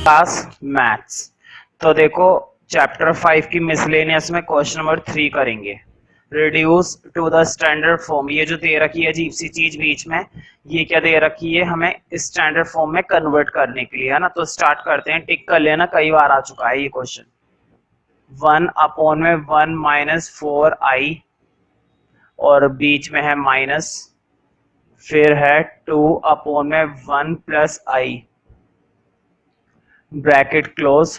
Class maths. तो देखो chapter 5 की मिसलेनियस में क्वेश्चन नंबर 3 करेंगे, reduce to the standard form. ये जो दे रखी है अजीब सी चीज बीच में, ये क्या दे रखी है, हमें स्टैंडर्ड फॉर्म में कन्वर्ट करने के लिए, है ना। तो स्टार्ट करते हैं, टिक कर लेना, कई बार आ चुका है ये क्वेश्चन। 1 अपॉन में 1 माइनस 4i और बीच में है माइनस, फिर है 2 अपॉन में 1 plus i bracket close,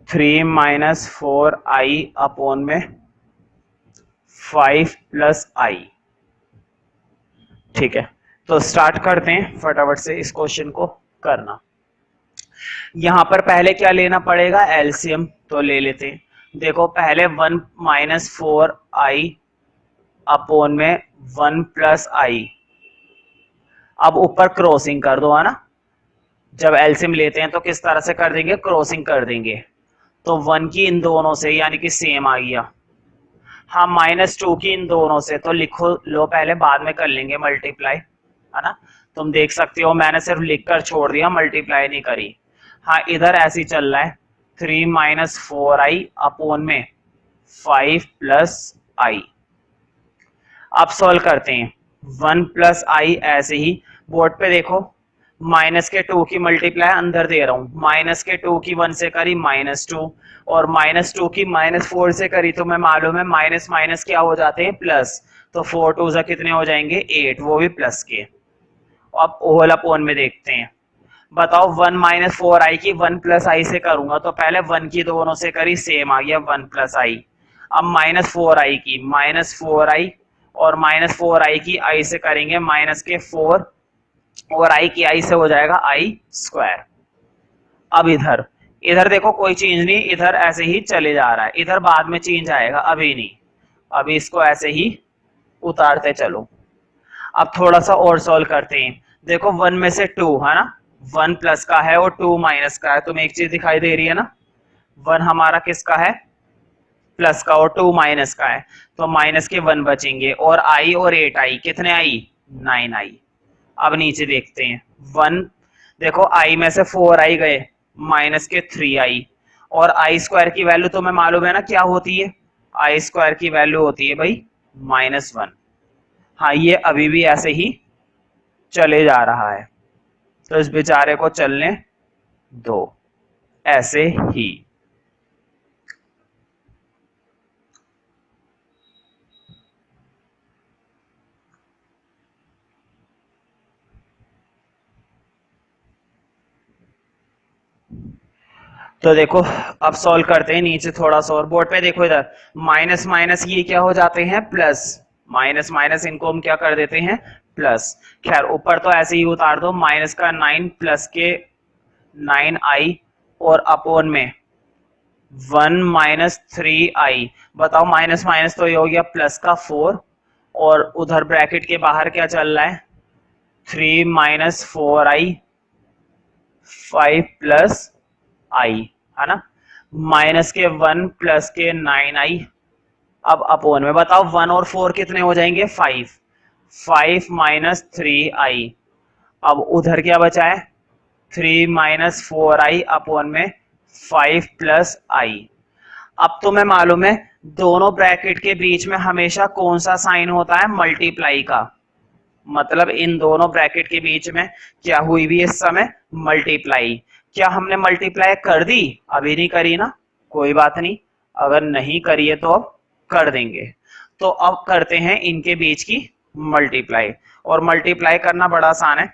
3 minus 4i upon में 5 प्लस आई। ठीक है, तो स्टार्ट करते हैं फटाफट से इस क्वेश्चन को करना। यहां पर पहले क्या लेना पड़ेगा, एलसीएम। तो ले लेते हैं। देखो पहले 1 माइनस 4i अपॉन में 1 प्लस आई। अब ऊपर क्रॉसिंग कर दो, है ना। जब एलसीएम लेते हैं तो किस तरह से कर देंगे, क्रॉसिंग कर देंगे। तो 1 की इन दोनों से यानी कि सेम आ गया। हाँ, -2 की इन दोनों से, तो लिखो लो, पहले बाद में कर लेंगे मल्टीप्लाई, है ना। तुम देख सकते हो मैंने सिर्फ लिख कर छोड़ दिया, मल्टीप्लाई नहीं करी। हाँ, इधर ऐसे ही चल रहा है, 3 माइनस 4i अपॉन में 5 प्लस आई। अब सॉल्व करते हैं। 1 प्लस आई ऐसे ही बोर्ड पे देखो, माइनस के 2 की मल्टीप्लाई अंदर दे रहा हूं, माइनस के 2 की 1 से करी -2 और -2 की -4 से करी, तो मैं मालूम है माइनस माइनस क्या हो जाते हैं, प्लस। तो 4 2 कितने हो जाएंगे, 8, वो भी प्लस के। अब होल अपॉन में देखते हैं। बताओ 1 माइनस 4i की 1 प्लस आई से करूंगा, तो पहले 1 की दोनों से करी, सेम आ गया 1 प्लस आई। अब -4i की -4i और -4i की आई से करेंगे, माइनस के 4 और आई की आई से हो जाएगा आई स्क्वायर। अब इधर इधर देखो कोई चेंज नहीं, इधर ऐसे ही चले जा रहा है, इधर बाद में चेंज आएगा, अभी नहीं। अभी इसको ऐसे ही उतारते चलो। अब थोड़ा सा और सॉल्व करते हैं। देखो 1 में से 2, है ना, 1 प्लस का है और 2 माइनस का है। तुम्हें एक चीज दिखाई दे रही है ना, 1 हमारा किसका है, प्लस का, और 2 माइनस का है। तो माइनस के 1 बचेंगे, और आई और 8i कितने आई, 9i। अब नीचे देखते हैं, 1 देखो आई में से 4i गए, माइनस के 3i, और आई स्क्वायर की वैल्यू तुम्हें मालूम है ना क्या होती है, आई स्क्वायर की वैल्यू होती है भाई -1। हाँ, ये अभी भी ऐसे ही चले जा रहा है, तो इस बेचारे को चलने दो ऐसे ही। तो देखो अब सॉल्व करते हैं, नीचे थोड़ा सा और बोर्ड पे देखो, इधर माइनस माइनस ये क्या हो जाते हैं, प्लस। माइनस माइनस इनको हम क्या कर देते हैं, प्लस। खैर ऊपर तो ऐसे ही उतार दो, माइनस का 9 प्लस के 9i और अपॉन में 1 माइनस 3i। बताओ माइनस माइनस तो ये हो गया प्लस का 4, और उधर ब्रैकेट के बाहर क्या चल रहा है, 3 माइनस 4i 5 प्लस आई, है ना, माइनस के 1 प्लस के 9i। अब अपॉन में बताओ 1 और 4 कितने हो जाएंगे, 5 माइनस 3i। अब उधर क्या बचा है, 3 माइनस 4i अपॉन में 5 प्लस आई। अब तुम्हें मालूम है दोनों ब्रैकेट के बीच में हमेशा कौन सा साइन होता है, मल्टीप्लाई का। मतलब इन दोनों ब्रैकेट के बीच में क्या हुई भी इस समय, मल्टीप्लाई। क्या हमने मल्टीप्लाई कर दी, अभी नहीं करी ना, कोई बात नहीं, अगर नहीं करी है तो अब कर देंगे। तो अब करते हैं इनके बीच की मल्टीप्लाई, और मल्टीप्लाई करना बड़ा आसान है।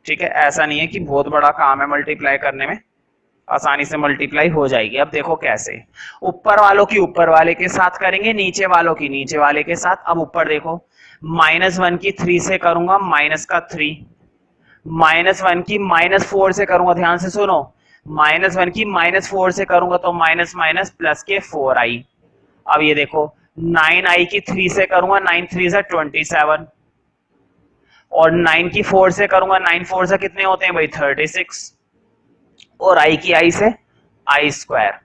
ठीक है, ऐसा नहीं है कि बहुत बड़ा काम है मल्टीप्लाई करने में, आसानी से मल्टीप्लाई हो जाएगी। अब देखो कैसे, ऊपर वालों की ऊपर वाले के साथ करेंगे, नीचे वालों की नीचे वाले के साथ। अब ऊपर देखो, -1 की 3 से करूंगा, माइनस का 3, -1 की -4 से करूंगा, ध्यान से सुनो, -1 की -4 से करूंगा तो माइनस माइनस प्लस के 4i। अब ये देखो 9i की 3 से करूंगा, 9 3 से 27, और 9 की 4 से करूंगा, 9 4 से कितने होते हैं भाई, 36, और i की i से आई स्क्वायर।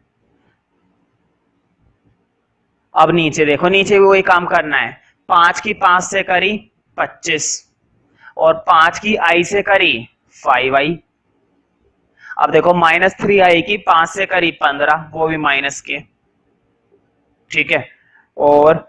अब नीचे देखो, नीचे भी वही काम करना है, 5 की 5 से करी 25, और 5 की i से करी 5i, अब देखो -3 आएगी 5 से करीब 15, वो भी माइनस के, ठीक है। और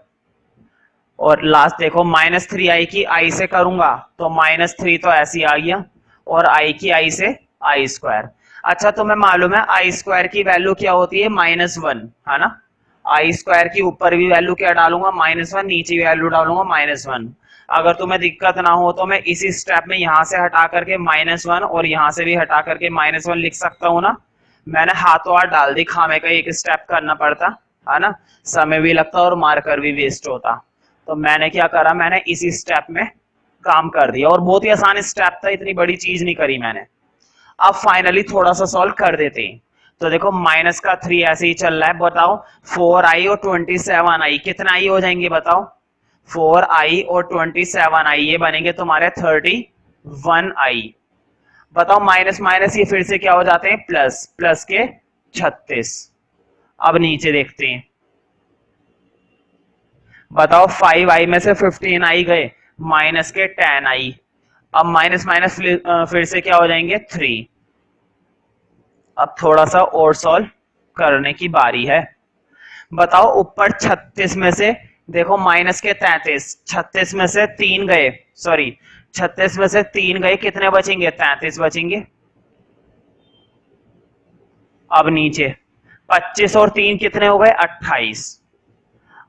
लास्ट देखो -3 आई की आई से करूंगा तो -3 तो ऐसी आ गया, और आई की आई से आई स्क्वायर। अच्छा तुम्हें मालूम है आई स्क्वायर की वैल्यू क्या होती है? -1, है ना। आई स्क्वायर की ऊपर भी वैल्यू क्या डालूंगा? -1, नीचे वैल्यू डालूंगा -1। अगर तुम्हें दिक्कत ना हो तो मैं इसी स्टेप में यहां से हटा करके -1 और यहां से भी हटा करके -1 लिख सकता हूँ ना। मैंने हाथों हाथ डाल दी, खामे का एक स्टेप करना पड़ता, है ना, समय भी लगता और मार्कर भी वेस्ट होता। तो मैंने क्या करा, मैंने इसी स्टेप में काम कर दिया, और बहुत ही आसान स्टेप था, इतनी बड़ी चीज नहीं करी मैंने। अब फाइनली थोड़ा सा सॉल्व कर देते हैं। तो देखो -3 ऐसे ही चल रहा है, बताओ 4i और 27i कितना आई हो जाएंगे बताओ? 4i और 27i ये बनेंगे तुम्हारे 31i। बताओ माइनस माइनस ये फिर से क्या हो जाते हैं? प्लस, प्लस के 36। अब नीचे देखते हैं, बताओ 5i में से 15i गए, माइनस के 10i। अब माइनस माइनस फिर से क्या हो जाएंगे? 3। अब थोड़ा सा और सॉल्व करने की बारी है। बताओ ऊपर 36 में से देखो माइनस के 33, 36 में से 3 गए, सॉरी 36 में से 3 गए, कितने बचेंगे? 33 बचेंगे। अब नीचे 25 और 3 कितने हो गए? 28।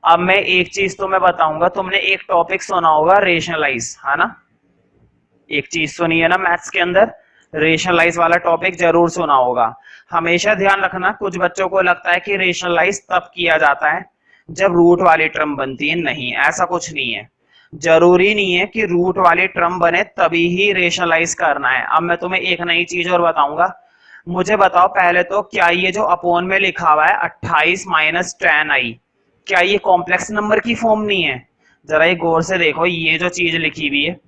अब मैं एक चीज तुम्हें बताऊंगा, तुमने एक टॉपिक सुना होगा रेशनलाइज, है ना, एक चीज सुनी है ना मैथ्स के अंदर, रेशनलाइज वाला टॉपिक जरूर सुना होगा। हमेशा ध्यान रखना, कुछ बच्चों को लगता है कि रेशनलाइज तब किया जाता है जब रूट वाली टर्म बनती है, नहीं ऐसा कुछ नहीं है। जरूरी नहीं है कि रूट वाली टर्म बने तभी ही रेशनलाइज करना है। अब मैं तुम्हें एक नई चीज और बताऊंगा। मुझे बताओ पहले तो, क्या ये जो अपोन में लिखा हुआ है 28 माइनस 10i, क्या ये कॉम्प्लेक्स नंबर की फॉर्म नहीं है? जरा ये गौर से देखो, ये जो चीज लिखी हुई है,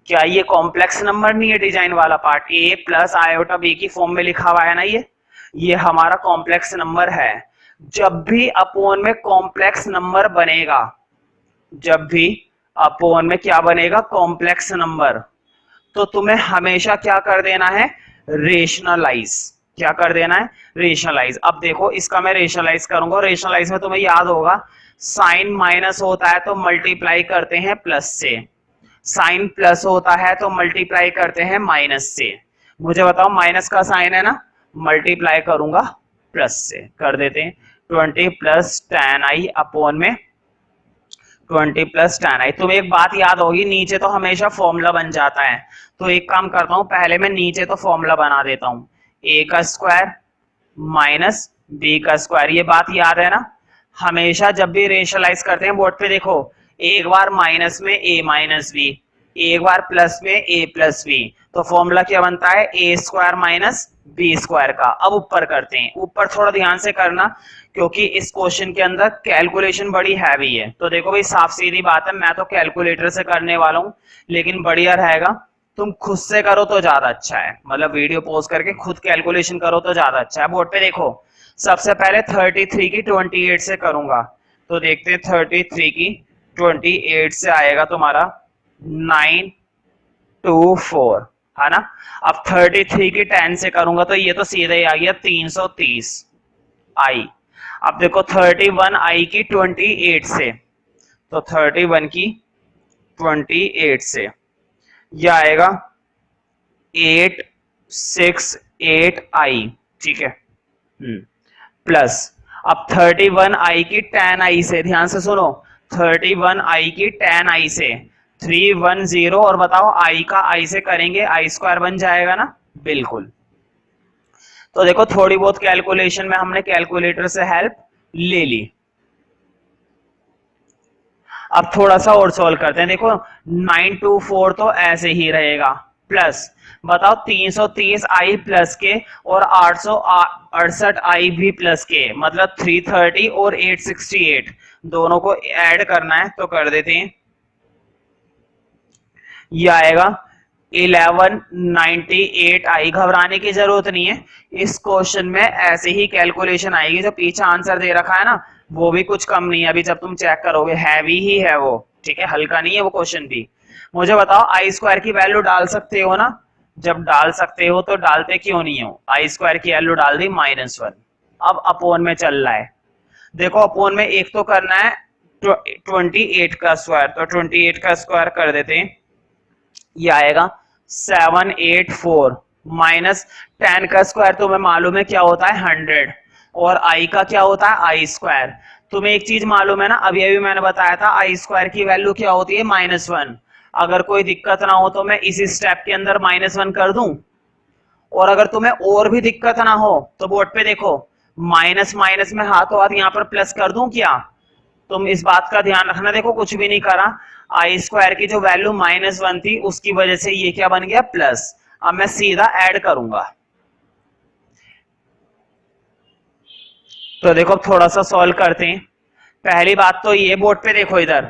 क्या ये कॉम्प्लेक्स नंबर नहीं है? डिजाइन वाला part a plus iota b की फॉर्म में लिखा हुआ है ना, ये हमारा कॉम्प्लेक्स नंबर है। जब भी अपोन में कॉम्प्लेक्स नंबर बनेगा, जब भी अपोन में क्या बनेगा? कॉम्प्लेक्स नंबर, तो तुम्हें हमेशा क्या कर देना है? रेशनलाइज। क्या कर देना है? रेशनलाइज। अब देखो इसका मैं रेशनलाइज करूंगा, रेशनलाइज में तुम्हें याद होगा साइन माइनस होता है तो मल्टीप्लाई करते हैं प्लस से, साइन प्लस होता है तो मल्टीप्लाई करते हैं माइनस से। मुझे बताओ माइनस का साइन है ना, मल्टीप्लाई करूंगा प्लस से, कर देते हैं 20 प्लस 10i अपोन में 20 प्लस 10i। तुम्हें एक बात याद होगी, नीचे तो हमेशा फॉर्मूला बन जाता है, तो एक काम करता हूं, पहले मैं नीचे तो फॉर्मूला बना देता हूं, a का स्क्वायर माइनस b का स्क्वायर। ये बात याद है ना, हमेशा जब भी रेशनलाइज करते हैं बोर्ड पे देखो, एक बार माइनस में a माइनस b, एक बार प्लस में a प्लस b, तो फॉर्मूला क्या बनता है? a square minus b square का। अब ऊपर करते हैं, ऊपर थोड़ा ध्यान से करना क्योंकि इस क्वेश्चन के अंदर कैलकुलेशन बड़ी हैवी है। तो देखो भाई साफ सीधी बात है, मैं तो कैलकुलेटर से करने वाला हूं, लेकिन बढ़िया रहेगा तुम खुद से करो तो ज्यादा अच्छा है, मतलब वीडियो पॉज करके खुद कैलकुलेशन करो तो ज्यादा अच्छा है। बोर्ड पे देखो, सबसे पहले 33 की 28 से करूंगा, तो देखते हैं 33 की 28 से आएगा तुम्हारा 924, है ना। अब 33 की 10 से करूंगा तो ये तो सीधा ही आ गया 330 आई। अब देखो 31i की 28 से, तो 31 की 28 से यह आएगा 868i, ठीक है। प्लस अब 31i की 10i से, ध्यान से सुनो, 31i की 10i से 310, और बताओ i का i से करेंगे i स्क्वायर बन जाएगा ना, बिल्कुल। तो देखो थोड़ी बहुत कैलकुलेशन में हमने कैलकुलेटर से हेल्प ले ली। अब थोड़ा सा और सॉल्व करते हैं। देखो 924 तो ऐसे ही रहेगा, प्लस बताओ 330 आई प्लस के और 868 आई भी प्लस के, मतलब 330 और 868 दोनों को ऐड करना है, तो कर देते हैं। यह आएगा 1198 आई। घबराने की जरूरत नहीं है, इस क्वेश्चन में ऐसे ही कैलकुलेशन आएगी। जो पीछे आंसर दे रखा है ना, वो भी कुछ कम नहीं है, अभी जब तुम चेक करोगे हैवी ही है वो, ठीक है, हल्का नहीं है वो क्वेश्चन भी। मुझे बताओ आई स्क्वायर की वैल्यू डाल सकते हो ना, जब डाल सकते हो तो डालते क्यों नहीं हो, आई स्क्वायर की वैल्यू डाल दी -1। अब अपोन में चल रहा है, देखो अपोन में एक तो करना है 28 का स्क्वायर, तो 28 का स्क्वायर कर देते हैं, ये आएगा 784 माइनस 10 का स्क्वायर तुम्हें मालूम है क्या होता है 100, और आई का क्या होता है आई स्क्वायर। तुम्हें एक चीज मालूम है ना, अभी अभी मैंने बताया था आई स्क्वायर की वैल्यू क्या होती है -1। अगर कोई दिक्कत ना हो तो मैं इसी स्टेप के अंदर -1 कर दूं, और अगर तुम्हें और भी दिक्कत ना हो तो बोर्ड पे देखो माइनस माइनस में हाथों हाथ यहाँ पर प्लस कर दूं क्या। तुम इस बात का ध्यान रखना, देखो कुछ भी नहीं करा, आई स्क्वायर की जो वैल्यू -1 थी उसकी वजह से ये क्या बन गया प्लस। अब मैं सीधा ऐड करूंगा, तो देखो थोड़ा सा सॉल्व करते हैं। पहली बात तो ये बोर्ड पे देखो इधर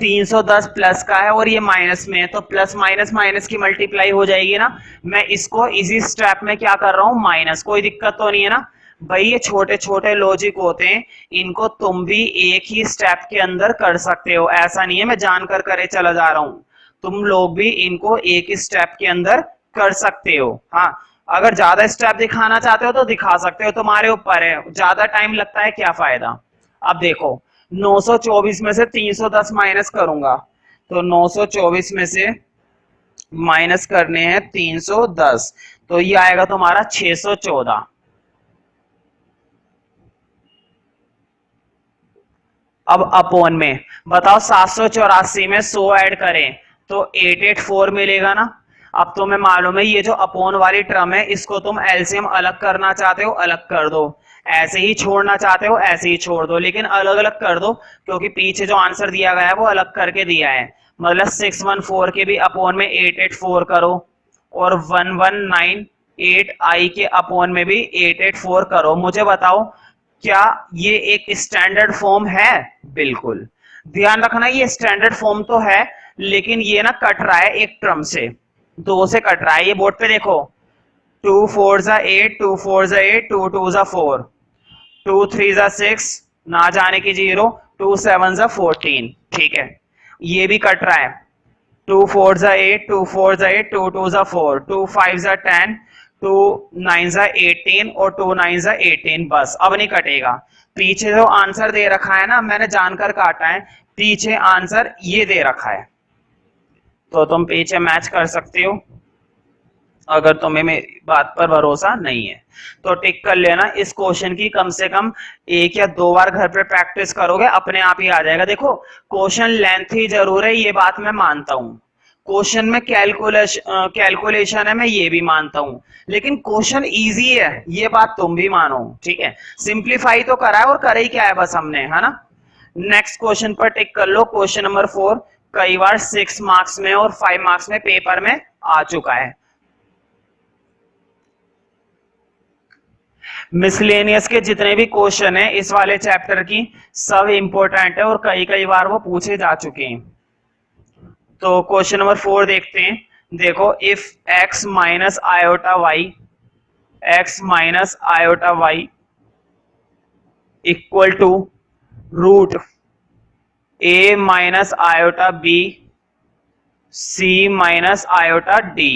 310 प्लस का है और ये माइनस में है, तो प्लस माइनस माइनस की मल्टीप्लाई हो जाएगी ना। मैं इसको इसी स्टेप में क्या कर रहा हूं माइनस, कोई दिक्कत तो नहीं है ना भाई, ये छोटे छोटे लॉजिक होते हैं, इनको तुम भी एक ही स्टेप के अंदर कर सकते हो, ऐसा नहीं है मैं जानकर करे चला जा रहा हूं, तुम लोग भी इनको एक ही स्टेप के अंदर कर सकते हो। हाँ, अगर ज्यादा स्टेप दिखाना चाहते हो तो दिखा सकते हो, तुम्हारे ऊपर है, ज्यादा टाइम लगता है क्या फायदा। अब देखो 924 में से 310 माइनस करूंगा, तो 924 में से माइनस करने हैं 310, तो ये आएगा तुम्हारा 614। अब अपोन में बताओ 784 में 100 ऐड करें तो 884 मिलेगा ना। अब तुम्हें मालूम है ये जो अपोन वाली टर्म है इसको तुम एलसीएम अलग करना चाहते हो अलग कर दो, ऐसे ही छोड़ना चाहते हो ऐसे ही छोड़ दो, लेकिन अलग अलग कर दो क्योंकि पीछे जो आंसर दिया गया है वो अलग करके दिया है। मतलब 614 के भी अपोन में 884 करो और 1198 आई के अपोन में भी 884 करो। मुझे बताओ क्या ये एक स्टैंडर्ड फॉर्म है? बिल्कुल, ध्यान रखना ये स्टैंडर्ड फॉर्म तो है, लेकिन ये ना कट रहा है एक टर्म से, दो से कट रहा है। ये बोर्ड पे देखो 2 4 जा 8, 2 4 जा 8, 2 2 जा 4, 2 3 जा 6, ना जाने की 0, 2 7 जा 14, ठीक है ये भी कट रहा है। 2 4 जा 8, 2 4 जा 8, 2 2 जा 4, 2 5 जा 10, 2 9 जा 18 और 2 9 जा 18, बस अब नहीं कटेगा। पीछे जो आंसर दे रखा है ना, मैंने जानकर काटा है, पीछे आंसर ये दे रखा है, तो तुम पीछे मैच कर सकते हो। अगर तुम्हें मेरी बात पर भरोसा नहीं है तो टिक कर लेना, इस क्वेश्चन की कम से कम 1 या 2 बार घर पे प्रैक्टिस करोगे अपने आप ही आ जाएगा। देखो क्वेश्चन लेंथी जरूर है, ये बात मैं मानता हूं, क्वेश्चन में कैलकुलेशन है मैं ये भी मानता हूं, लेकिन क्वेश्चन इजी है ये बात तुम भी मानो, ठीक है। सिंप्लीफाई तो करा है और करे ही क्या है बस हमने, है ना। नेक्स्ट क्वेश्चन पर टिक कर लो, क्वेश्चन नंबर 4 कई बार 6 मार्क्स में और 5 मार्क्स में पेपर में आ चुका है। मिसलेनियस के जितने भी क्वेश्चन है इस वाले चैप्टर की सब इंपॉर्टेंट है और कई कई बार वो पूछे जा चुके हैं। तो क्वेश्चन नंबर 4 देखते हैं, देखो if x minus iota y, x minus iota y equal to root a minus iota b c minus iota d,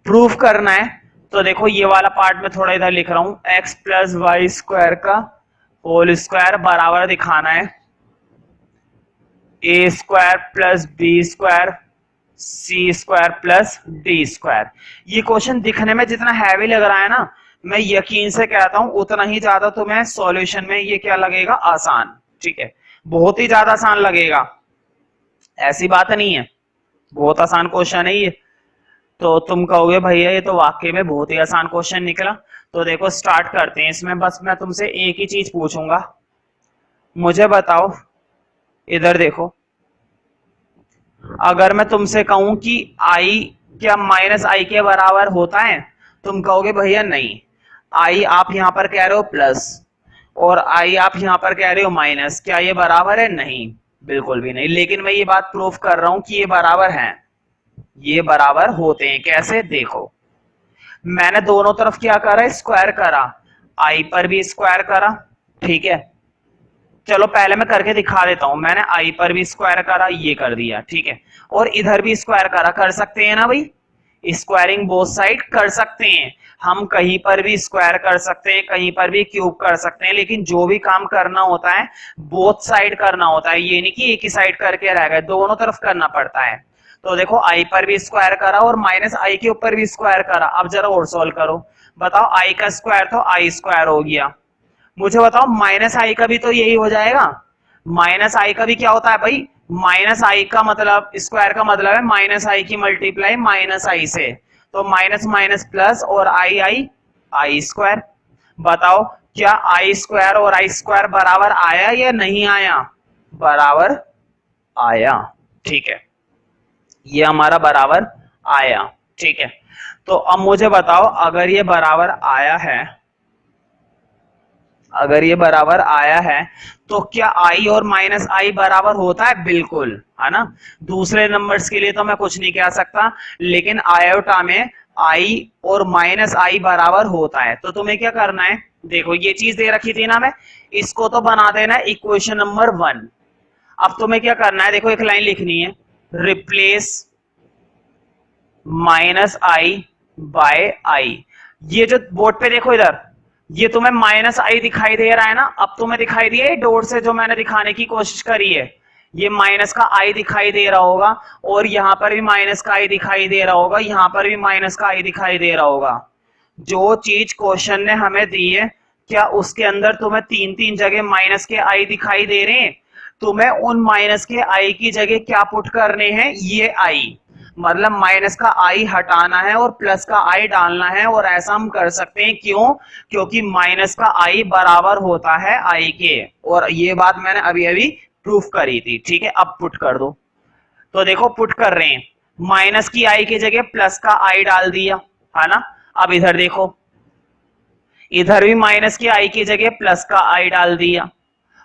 proof करना है। तो देखो ये वाला पार्ट में थोड़ा इधर लिख रहा हूं, x प्लस वाई स्क्वायर का होल स्क्वायर बराबर दिखाना है ए स्क्वायर प्लस बी स्क्वायर सी स्क्वायर प्लस डी स्क्वायर। ये क्वेश्चन दिखने में जितना हैवी लग रहा है ना, मैं यकीन से कहता हूं उतना ही ज्यादा तुम्हें सॉल्यूशन में ये क्या लगेगा आसान, ठीक है, बहुत ही ज्यादा आसान लगेगा, ऐसी बात नहीं है, बहुत आसान क्वेश्चन है ये। तो तुम कहोगे भैया ये तो वाकई में बहुत ही आसान क्वेश्चन निकला। तो देखो स्टार्ट करते हैं, इसमें बस मैं तुमसे एक ही चीज पूछूंगा, मुझे बताओ इधर देखो, अगर मैं तुमसे कहूं कि आई क्या माइनस आई के बराबर होता है, तुम कहोगे भैया नहीं, आई आप यहां पर कह रहे हो प्लस और आई आप यहां पर कह रहे हो माइनस, क्या ये बराबर है? नहीं, बिल्कुल भी नहीं। लेकिन मैं ये बात प्रूफ कर रहा हूं कि ये बराबर हैं, ये बराबर होते हैं। कैसे? देखो मैंने दोनों तरफ क्या करा, स्क्वायर करा, आई पर भी स्क्वायर करा, ठीक है, चलो पहले मैं करके दिखा देता हूं, मैंने आई पर भी स्क्वायर करा, ये कर दिया, ठीक है, और इधर भी स्क्वायर करा, कर सकते हैं ना भाई, स्क्वायरिंग बोथ साइड कर सकते हैं, हम कहीं पर भी स्क्वायर कर सकते हैं, कहीं पर भी क्यूब कर सकते हैं, लेकिन जो भी काम करना होता है बोथ साइड करना होता है, ये नहीं कि एक ही साइड करके रह गए, दोनों तरफ करना पड़ता है। तो देखो आई पर भी स्क्वायर करा और माइनस आई के ऊपर भी स्क्वायर करा। अब जरा और सॉल्व करो, बताओ आई का स्क्वायर तो आई स्क्वायर हो गया, मुझे बताओ माइनस आई का भी तो यही हो जाएगा। माइनस आई का भी क्या होता है भाई, माइनस आई का मतलब स्क्वायर का मतलब है माइनस आई की मल्टीप्लाई माइनस आई से, तो माइनस माइनस प्लस और आई आई आई स्क्वायर। बताओ क्या आई स्क्वायर और आई स्क्वायर बराबर आया या नहीं आया, बराबर आया, ठीक है, ये हमारा बराबर आया, ठीक है। तो अब मुझे बताओ अगर ये बराबर आया है, अगर ये बराबर आया है तो क्या आई और माइनस आई बराबर होता है, बिल्कुल, है ना। दूसरे नंबर्स के लिए तो मैं कुछ नहीं कह सकता, लेकिन आयोटा में आई और माइनस आई बराबर होता है। तो तुम्हें क्या करना है, देखो ये चीज दे रखी थी ना, मैं इसको तो बना देना इक्वेशन नंबर 1। अब तुम्हें क्या करना है, देखो एक लाइन लिखनी है, रिप्लेस माइनस आई बाय आई। ये जो बोर्ड पे देखो इधर, ये तुम्हें माइनस आई दिखाई दे रहा है ना, अब तुम्हें दिखाई दिया है डॉट से जो मैंने दिखाने की कोशिश करी है, ये माइनस का आई दिखाई दे रहा होगा, और यहां पर भी माइनस का आई दिखाई दे रहा होगा, यहां पर भी माइनस का आई दिखाई दे रहा होगा। जो चीज क्वेश्चन ने हमें दी है, क्या उसके अंदर तुम्हें तीन तीन जगह माइनस के आई दिखाई दे रहे हैं, तुम्हें उन माइनस के आई की जगह क्या पुट करने हैं, ये आई, मतलब माइनस का आई हटाना है और प्लस का आई डालना है। और ऐसा हम कर सकते हैं, क्यों, क्योंकि माइनस का आई बराबर होता है आई के, और ये बात मैंने अभी अभी प्रूफ करी थी, ठीक है। अब पुट कर दो, तो देखो पुट कर रहे हैं, माइनस की आई की जगह प्लस का आई डाल दिया, है ना। अब इधर देखो, इधर भी माइनस की आई की जगह प्लस का आई डाल दिया,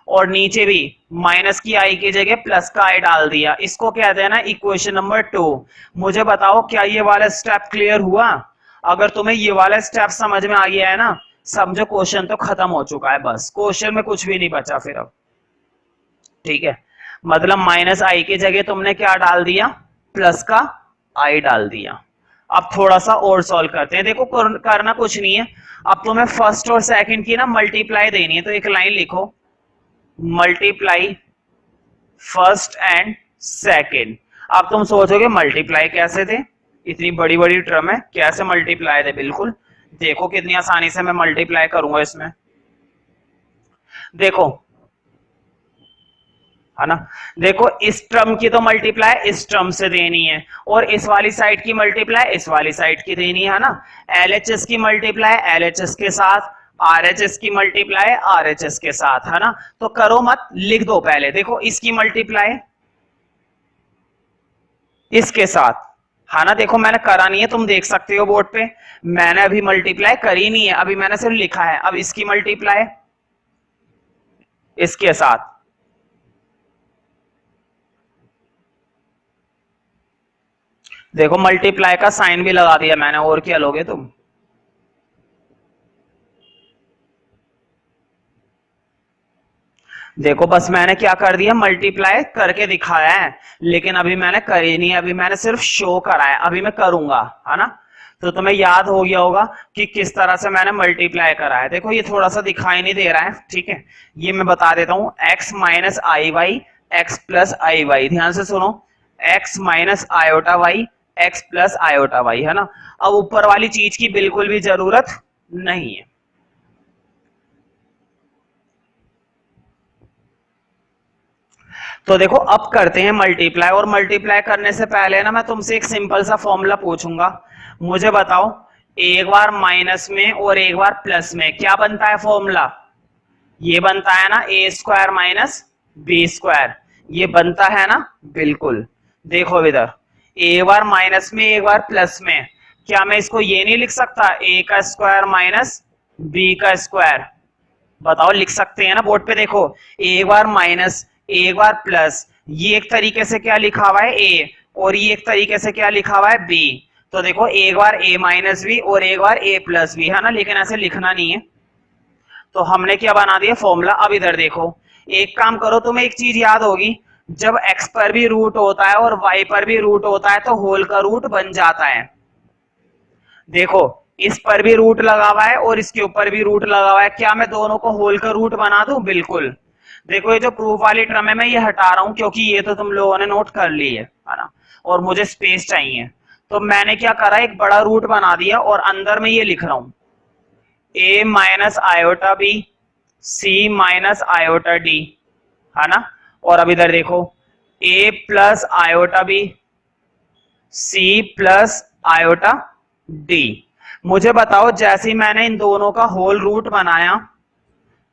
और नीचे भी माइनस की आई की जगह प्लस का आई डाल दिया। इसको कहते हैं ना इक्वेशन नंबर 2। मुझे बताओ क्या ये वाला स्टेप क्लियर हुआ, अगर तुम्हें ये वाला स्टेप समझ में आ गया है ना, समझो क्वेश्चन तो खत्म हो चुका है, बस क्वेश्चन में कुछ भी नहीं बचा फिर अब, ठीक है। मतलब माइनस आई की जगह तुमने क्या डाल दिया, प्लस का आई डाल दिया। अब थोड़ा सा और सॉल्व करते हैं, देखो करना कुछ नहीं है, अब तुम्हें फर्स्ट और सेकंड की ना मल्टीप्लाई देनी है, तो एक लाइन लिखो, मल्टीप्लाई फर्स्ट एंड सेकेंड। अब तुम सोचोगे मल्टीप्लाई कैसे थे, इतनी बड़ी बड़ी टर्म है, कैसे मल्टीप्लाई थे, बिल्कुल देखो कितनी आसानी से मैं मल्टीप्लाई करूंगा इसमें, देखो, है ना। देखो इस टर्म की तो मल्टीप्लाई इस टर्म से देनी है, और इस वाली साइड की मल्टीप्लाई इस वाली साइड की देनी है ना। एलएचएस की मल्टीप्लाई एलएचएस के साथ, आरएचएस की मल्टीप्लाई आरएचएस के साथ, है ना। तो करो मत, लिख दो पहले, देखो इसकी मल्टीप्लाई इसके साथ, है ना। देखो मैंने करा नहीं है, तुम देख सकते हो बोर्ड पे, मैंने अभी मल्टीप्लाई करी नहीं है, अभी मैंने सिर्फ लिखा है। अब इसकी मल्टीप्लाई इसके साथ, देखो मल्टीप्लाई का साइन भी लगा दिया मैंने, और क्या लोगे तुम। देखो बस मैंने क्या कर दिया, मल्टीप्लाई करके दिखाया है, लेकिन अभी मैंने करी नहीं है, अभी मैंने सिर्फ शो करा है, अभी मैं करूंगा, है ना। तो तुम्हें याद हो गया होगा कि किस तरह से मैंने मल्टीप्लाई करा है। देखो ये थोड़ा सा दिखाई नहीं दे रहा है, ठीक है, ये मैं बता देता हूं, x minus i y x plus i y, ध्यान से सुनो, x minus iota y x plus iota y, है ना। अब ऊपर वाली चीज की बिल्कुल भी जरूरत नहीं है। तो देखो अब करते हैं मल्टीप्लाई, और मल्टीप्लाई करने से पहले ना मैं तुमसे एक सिंपल सा फॉर्मूला पूछूंगा, मुझे बताओ एक बार माइनस में और एक बार प्लस में क्या बनता है फॉर्मूला, ये बनता है ना ए स्क्वायर माइनस बी स्क्वायर, ये बनता है ना, बिल्कुल। देखो इधर एक बार माइनस में एक बार प्लस में, क्या मैं इसको ये नहीं लिख सकता, ए का स्क्वायर माइनस बी का स्क्वायर, बताओ लिख सकते हैं ना। बोर्ड पे देखो, एक बार माइनस एक बार प्लस, ये एक तरीके से क्या लिखा हुआ है ए, और ये एक तरीके से क्या लिखा हुआ है बी। तो देखो एक बार ए माइनस बी और एक बार ए प्लस बी, है ना, लेकिन ऐसे लिखना नहीं है। तो हमने क्या बना दिया फॉर्मूला। अब इधर देखो, एक काम करो, तुम्हें एक चीज याद होगी, जब x पर भी रूट होता है और y पर भी रूट होता है तो होल का रूट बन जाता है, देखो इस पर भी रूट लगा हुआ है और इसके ऊपर भी रूट लगा हुआ है, क्या मैं दोनों को होल का रूट बना दूं? बिल्कुल। देखो ये जो प्रूफ वाली टर्म है मैं ये हटा रहा हूं क्योंकि ये तो तुम लोगों ने नोट कर ली है ना, और मुझे स्पेस चाहिए। तो मैंने क्या करा, एक बड़ा रूट बना दिया और अंदर में ये लिख रहा हूं a minus iota b c minus iota d, है ना। और अब इधर देखो a plus iota b c plus iota d. मुझे बताओ जैसे ही मैंने इन दोनों का होल रूट बनाया,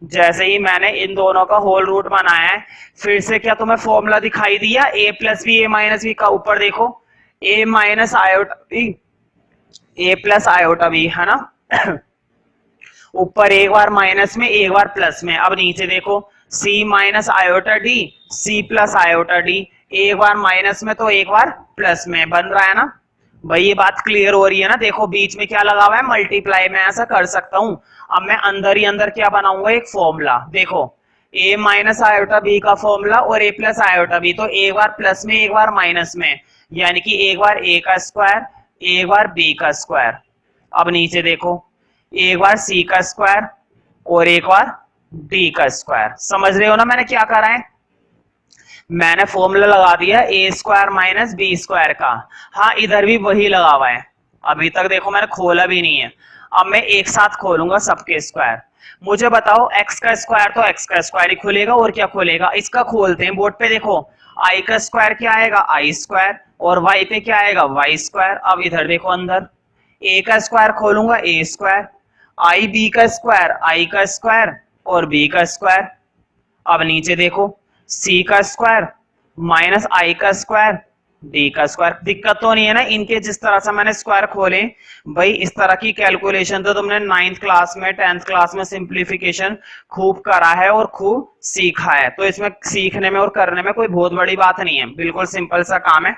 जैसे ही मैंने इन दोनों का होल रूट बनाया है, फिर से क्या तुम्हें फॉर्मूला दिखाई दिया a plus b a minus b का? ऊपर देखो a minus iota b a plus iota b, है ना। ऊपर एक बार माइनस में एक बार प्लस में। अब नीचे देखो c minus iota d c plus iota d, एक बार माइनस में तो एक बार प्लस में, बन रहा है ना भाई। ये बात क्लियर हो रही है ना। देखो बीच में क्या लगा हुआ है, मल्टीप्लाई। मैं ऐसा कर सकता हूं। अब मैं अंदर ही अंदर क्या बनाऊंगा, एक फॉर्मूला। देखो a माइनस आयोटा बी का फॉर्मूला और a प्लस आयोटा बी, तो एक बार प्लस में एक बार माइनस में, यानी कि एक बार a का स्क्वायर एक बार b का स्क्वायर। अब नीचे देखो एक बार c का स्क्वायर और एक बार d का स्क्वायर। समझ रहे हो ना मैंने क्या करा है? मैंने फॉर्मूला लगा दिया a square minus b square का। हाँ इधर भी वही लगा हुआ है, अभी तक देखो मैंने खोला भी नहीं है। अब मैं एक साथ खोलूंगा सबके स्क्वायर। मुझे बताओ x का स्क्वायर तो x का स्क्वायर ही खुलेगा, और क्या खुलेगा? इसका खोलते हैं। बोर्ड पे देखो i का स्क्वायर क्या आएगा, i स्क्वायर, और y पे क्या आएगा, y स्क्वायर। अब इधर देखो अंदर a का स्क्वायर खोलूंगा a स्क्वायर, i b का स्क्वायर i का स्क्वायर और b का स्क्वायर। अब नीचे देखो c का स्क्वायर माइनस i का स्क्वायर d का स्क्वायर। दिक्कत तो नहीं है ना इनके? जिस तरह से मैंने स्क्वायर खोले भाई, इस तरह की कैलकुलेशन तो तुमने 9th क्लास में 10th क्लास में सिंप्लीफिकेशन खूब करा है और खूब सीखा है। तो इसमें सीखने में और करने में कोई बहुत बड़ी बात नहीं है, बिल्कुल सिंपल सा काम है।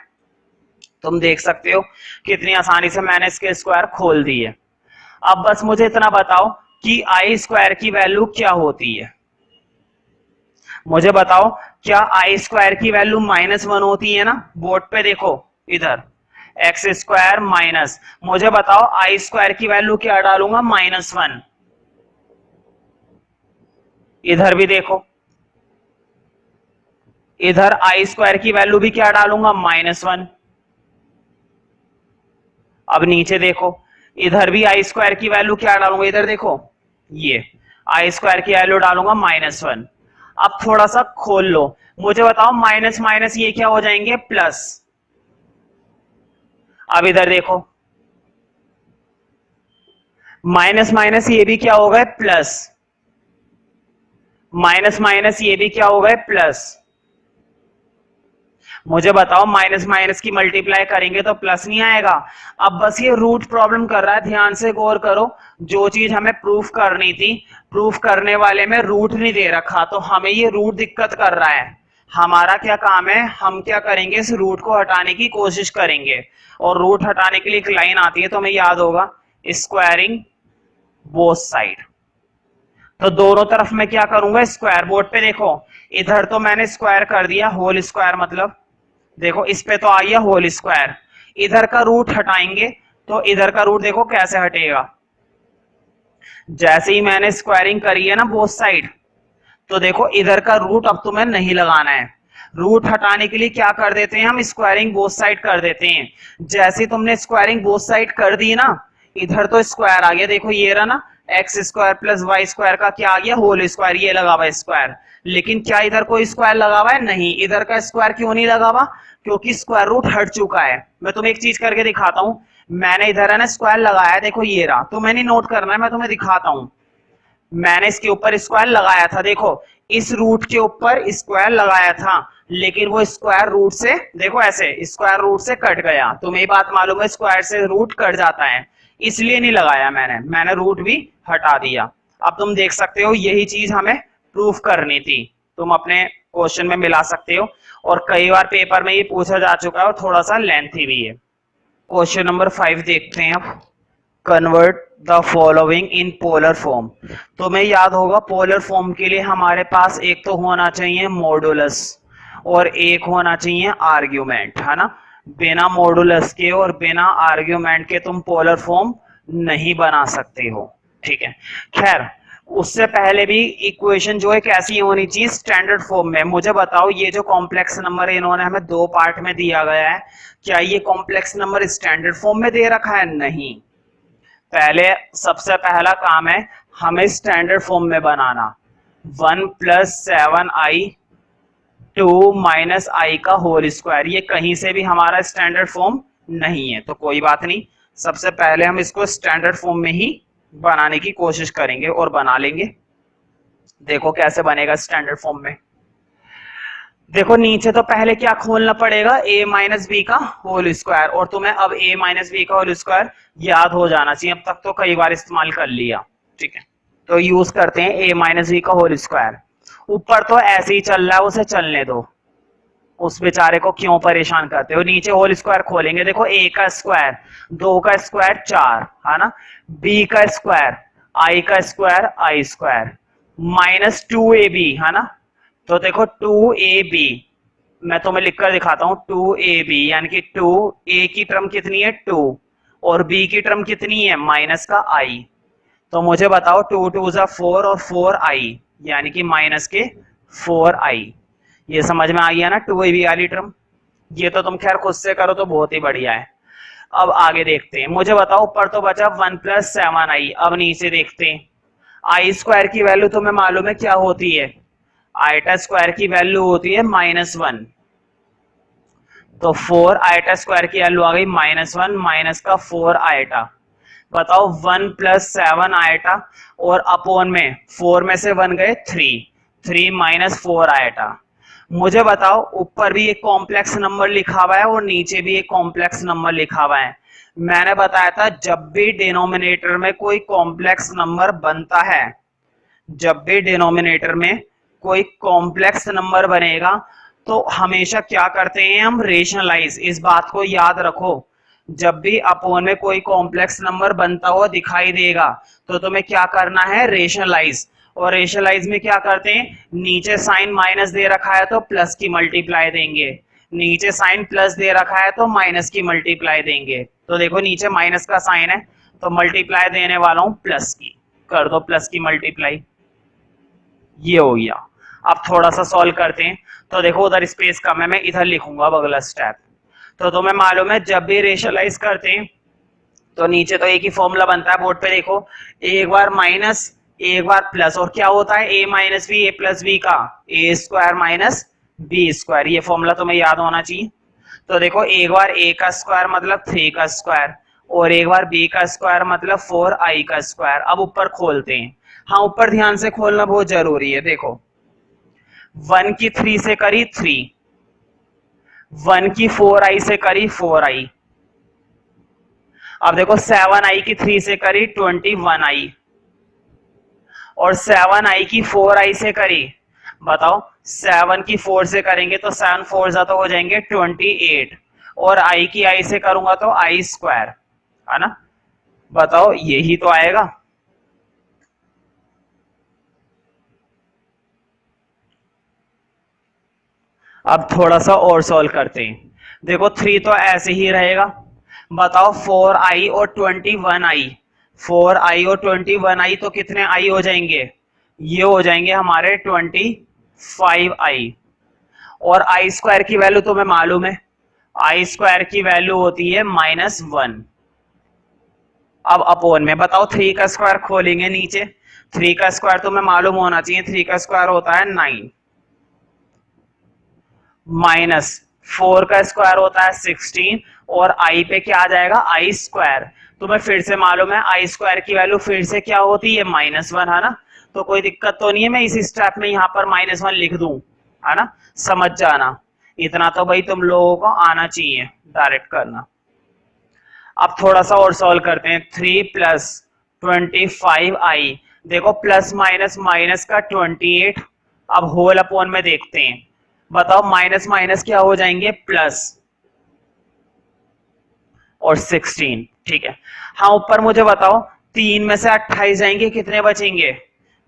तुम देख सकते हो कितनी आसानी से मैंने इसके स्क्वायर खोल दिए। अब बस मुझे इतना बताओ कि आई स्क्वायर की वैल्यू क्या होती है। मुझे बताओ क्या आई स्क्वायर की वैल्यू -1 होती है ना? बोर्ड पे देखो इधर एक्स स्क्वायर माइनस, मुझे बताओ आई स्क्वायर की वैल्यू क्या डालूंगा, -1। इधर भी देखो, इधर आई स्क्वायर की वैल्यू भी क्या डालूंगा, -1। अब नीचे देखो इधर भी आई स्क्वायर की वैल्यू क्या डालूंगा, इधर देखो ये आई स्क्वायर की वैल्यू डालूंगा -1। अब थोड़ा सा खोल लो, मुझे बताओ माइनस माइनस ये क्या हो जाएंगे, प्लस। अब इधर देखो माइनस माइनस ये भी क्या हो गए, प्लस। माइनस माइनस ये भी क्या हो गए, प्लस। मुझे बताओ माइनस माइनस की मल्टीप्लाई करेंगे तो प्लस नहीं आएगा। अब बस ये रूट प्रॉब्लम कर रहा है, ध्यान से गौर करो। जो चीज हमें प्रूफ करनी थी, प्रूफ करने वाले में रूट नहीं दे रखा, तो हमें ये रूट दिक्कत कर रहा है। हमारा क्या काम है, हम क्या करेंगे, इस रूट को हटाने की कोशिश करेंगे। और रूट हटाने के लिए एक लाइन आती है तो हमें याद होगा, स्क्वायरिंग बोथ साइड। तो दोनों तरफ मैं क्या करूंगा, स्क्वायर। बोर्ड पे देखो इधर तो मैंने स्क्वायर कर दिया, होल स्क्वायर मतलब देखो इस पे तो आ गया होल स्क्वायर। इधर का रूट हटाएंगे तो इधर का रूट देखो कैसे हटेगा। जैसे ही मैंने स्क्वायरिंग करी है ना बोथ साइड, तो देखो इधर का रूट अब तुम्हें नहीं लगाना है। रूट हटाने के लिए क्या कर देते हैं हम, स्क्वायरिंग बोथ साइड कर देते हैं। जैसे तुमने स्क्वायरिंग बोथ साइड कर दी ना, इधर तो स्क्वायर आ गया, देखो ये रहा ना, x square plus y square का क्या आ गया, होल स्क्वायर, ये लगा हुआ स्क्वायर। लेकिन क्या इधर कोई स्क्वायर लगा हुआ है, नहीं। इधर का स्क्वायर क्यों नहीं लगा हुआ, क्योंकि स्क्वायर रूट हट चुका है। मैं तुम्हें एक चीज करके दिखाता हूं, मैंने इधर है ना स्क्वायर लगाया है, देखो ये रहा, तो मैंने नोट करना है, मैं तुम्हें दिखाता हूं। मैंने इसके ऊपर स्क्वायर लगाया था, देखो इस रूट के ऊपर स्क्वायर लगाया था, लेकिन वो स्क्वायर रूट से देखो ऐसे स्क्वायर रूट से कट गया। तुम्हें ये बात मालूम है स्क्वायर से रूट कट जाता है, इसलिए नहीं लगाया मैंने रूट भी हटा दिया। अब तुम देख सकते हो यही चीज हमें प्रूफ करनी थी, तुम अपने क्वेश्चन में मिला सकते हो। और कई बार पेपर में ये पूछा जा चुका है और थोड़ा सा लेंथी भी है। क्वेश्चन नंबर 5 देखते हैं अब। Convert the following in polar form. तुम्हें याद होगा पोलर फॉर्म के लिए हमारे पास एक तो होना चाहिए मॉडुलस और एक होना चाहिए आर्ग्यूमेंट, है ना। बिना मॉडुलस के और बिना आर्ग्यूमेंट के तुम पोलर फॉर्म नहीं बना सकते हो, ठीक है। खैर, उससे पहले भी इक्वेशन जो है कैसी होनी चाहिए, स्टैंडर्ड फॉर्म में। मुझे बताओ, ये जो कॉम्प्लेक्स नंबर इन्होंने हमें दो पार्ट में दिया गया है, क्या ये कॉम्प्लेक्स नंबर स्टैंडर्ड फॉर्म में दे रखा है? नहीं। पहले सबसे पहला काम है हमें स्टैंडर्ड फॉर्म में बनाना। 1 + 7i 2 - i का होल स्क्वायर, ये कहीं से भी हमारा स्टैंडर्ड फॉर्म नहीं है, तो कोई बात नहीं। सबसे पहले हम इसको स्टैंडर्ड फॉर्म में ही बनाने की कोशिश करेंगे और बना लेंगे। देखो कैसे बनेगा स्टैंडर्ड फॉर्म में। देखो नीचे तो पहले क्या खोलना पड़ेगा, a - b का होल स्क्वायर, और तुम्हें अब a - b का होल स्क्वायर याद हो जाना चाहिए, अब तक तो कई बार इस्तेमाल कर लिया, ठीक है। तो यूज करते हैं a - b का होल स्क्वायर। ऊपर तो ऐसे ही चल रहा है, उसे चलने दो, उस बेचारे को क्यों परेशान करते हो। नीचे होल स्क्वायर खोलेंगे, देखो a का स्क्वायर 2 का स्क्वायर 4 है ना, b का स्क्वायर i का स्क्वायर i स्क्वायर -2ab है ना। तो देखो 2ab मैं तुम्हें लिखकर दिखाता हूं, 2ab यानी कि 2a की टर्म कितनी है 2 और b की टर्म कितनी है माइनस का i। तो मुझे बताओ 2 2 = 4 और 4i यानी कि माइनस के 4i। ये समझ में आ गया ना 2ab वाली टर्म। ये तो तुम खैर खुद से करो तो बहुत ही बढ़िया है। अब आगे देखते हैं, मुझे बताओ ऊपर तो बचा 1 + 7i। अब नीचे देखते हैं, आई स्क्वायर की वैल्यू तुम्हें मालूम है क्या होती है, आयटा स्क्वायर की वैल्यू होती है -1। तो 4 आयटा स्क्वायर की वैल्यू आ गई -1 माइनस का 4 आयटा। बताओ 1 + 7 आयटा और अपॉन में 4 में से 1 गए 3 - 4 आयटा। मुझे बताओ ऊपर भी एक कॉम्प्लेक्स नंबर लिखा हुआ है और नीचे भी एक कॉम्प्लेक्स नंबर लिखा हुआ है। मैंने बताया था जब भी डिनोमिनेटर में कोई कॉम्प्लेक्स नंबर बनता है, जब भी डिनोमिनेटर में कोई कॉम्प्लेक्स नंबर बनेगा तो हमेशा क्या करते हैं हम, रेशनलाइज। इस बात को याद रखो, जब भी अपोन में कोई कॉम्प्लेक्स नंबर बनता हुआ दिखाई देगा तो तुम्हें क्या करना है, रेशनलाइज। और रेशनलाइज में क्या करते हैं, नीचे साइन माइनस दे रखा है तो प्लस की मल्टीप्लाई देंगे, नीचे साइन प्लस दे रखा है तो माइनस की मल्टीप्लाई देंगे। तो देखो नीचे माइनस का साइन है तो मल्टीप्लाई देने वाला हूं प्लस की, कर दो प्लस की मल्टीप्लाई, ये हो गया। अब थोड़ा सा सॉल्व करते हैं, तो देखो उधर स्पेस कम है, मैं इधर लिखूंगा अगला स्टेप। तो तुम्हें मालूम है जब भी रेशनलाइज करते हैं तो नीचे तो एक ही फॉर्मूला बनता है, बोर्ड पे देखो, एक बार माइनस एक बार प्लस, और क्या होता है a - b a + b का a² - b स्क्वायर। ये फॉर्मूला तुम्हें याद होना चाहिए। तो देखो एक बार a का स्क्वायर मतलब 3 का स्क्वायर और एक बार b का स्क्वायर मतलब 4i का स्क्वायर। अब ऊपर खोलते हैं, हाँ ऊपर ध्यान से खोलना बहुत जरूरी है। देखो 1 की 3 से करी 3, 1 की 4i से करी 4i। अब देखो 7i की 3 से करी 21i और 7i की 4i से करी, बताओ 7 की 4 से करेंगे तो 7 4 तो हो जाएंगे 28 और i की i से करूंगा तो i स्क्वायर, है ना। बताओ यही तो आएगा। अब थोड़ा सा और सॉल्व करते हैं, देखो 3 तो ऐसे ही रहेगा। बताओ 4i और 21i, 4i और 21i तो कितने i हो जाएंगे, ये हो जाएंगे हमारे 25i। और i स्क्वायर की वैल्यू तुम्हें मालूम है, i स्क्वायर की वैल्यू होती है -1। अब अपोन में बताओ 3 का स्क्वायर खोलेंगे, नीचे 3 का स्क्वायर तुम्हें मालूम होना चाहिए, 3 का स्क्वायर होता है 9 माइनस 4 का स्क्वायर होता है 16 और i पे क्या आ जाएगा, i स्क्वायर। तुम्हें फिर से मालूम है i स्क्वायर की वैल्यू फिर से क्या होती है -1, है ना। तो कोई दिक्कत तो नहीं है मैं इसी स्टेप में यहाँ पर -1 लिख दूं, है ना। समझ जाना, इतना तो भाई तुम लोगों को आना चाहिए डायरेक्ट करना। अब थोड़ा सा और सॉल्व करते हैं, 3 + 25i, देखो प्लस माइनस माइनस का 28। अब होल अपॉन में देखते हैं, बताओ माइनस माइनस क्या हो जाएंगे, प्लस और 16, ठीक है। हाँ ऊपर मुझे बताओ 3 में से 28 जाएंगे, कितने बचेंगे,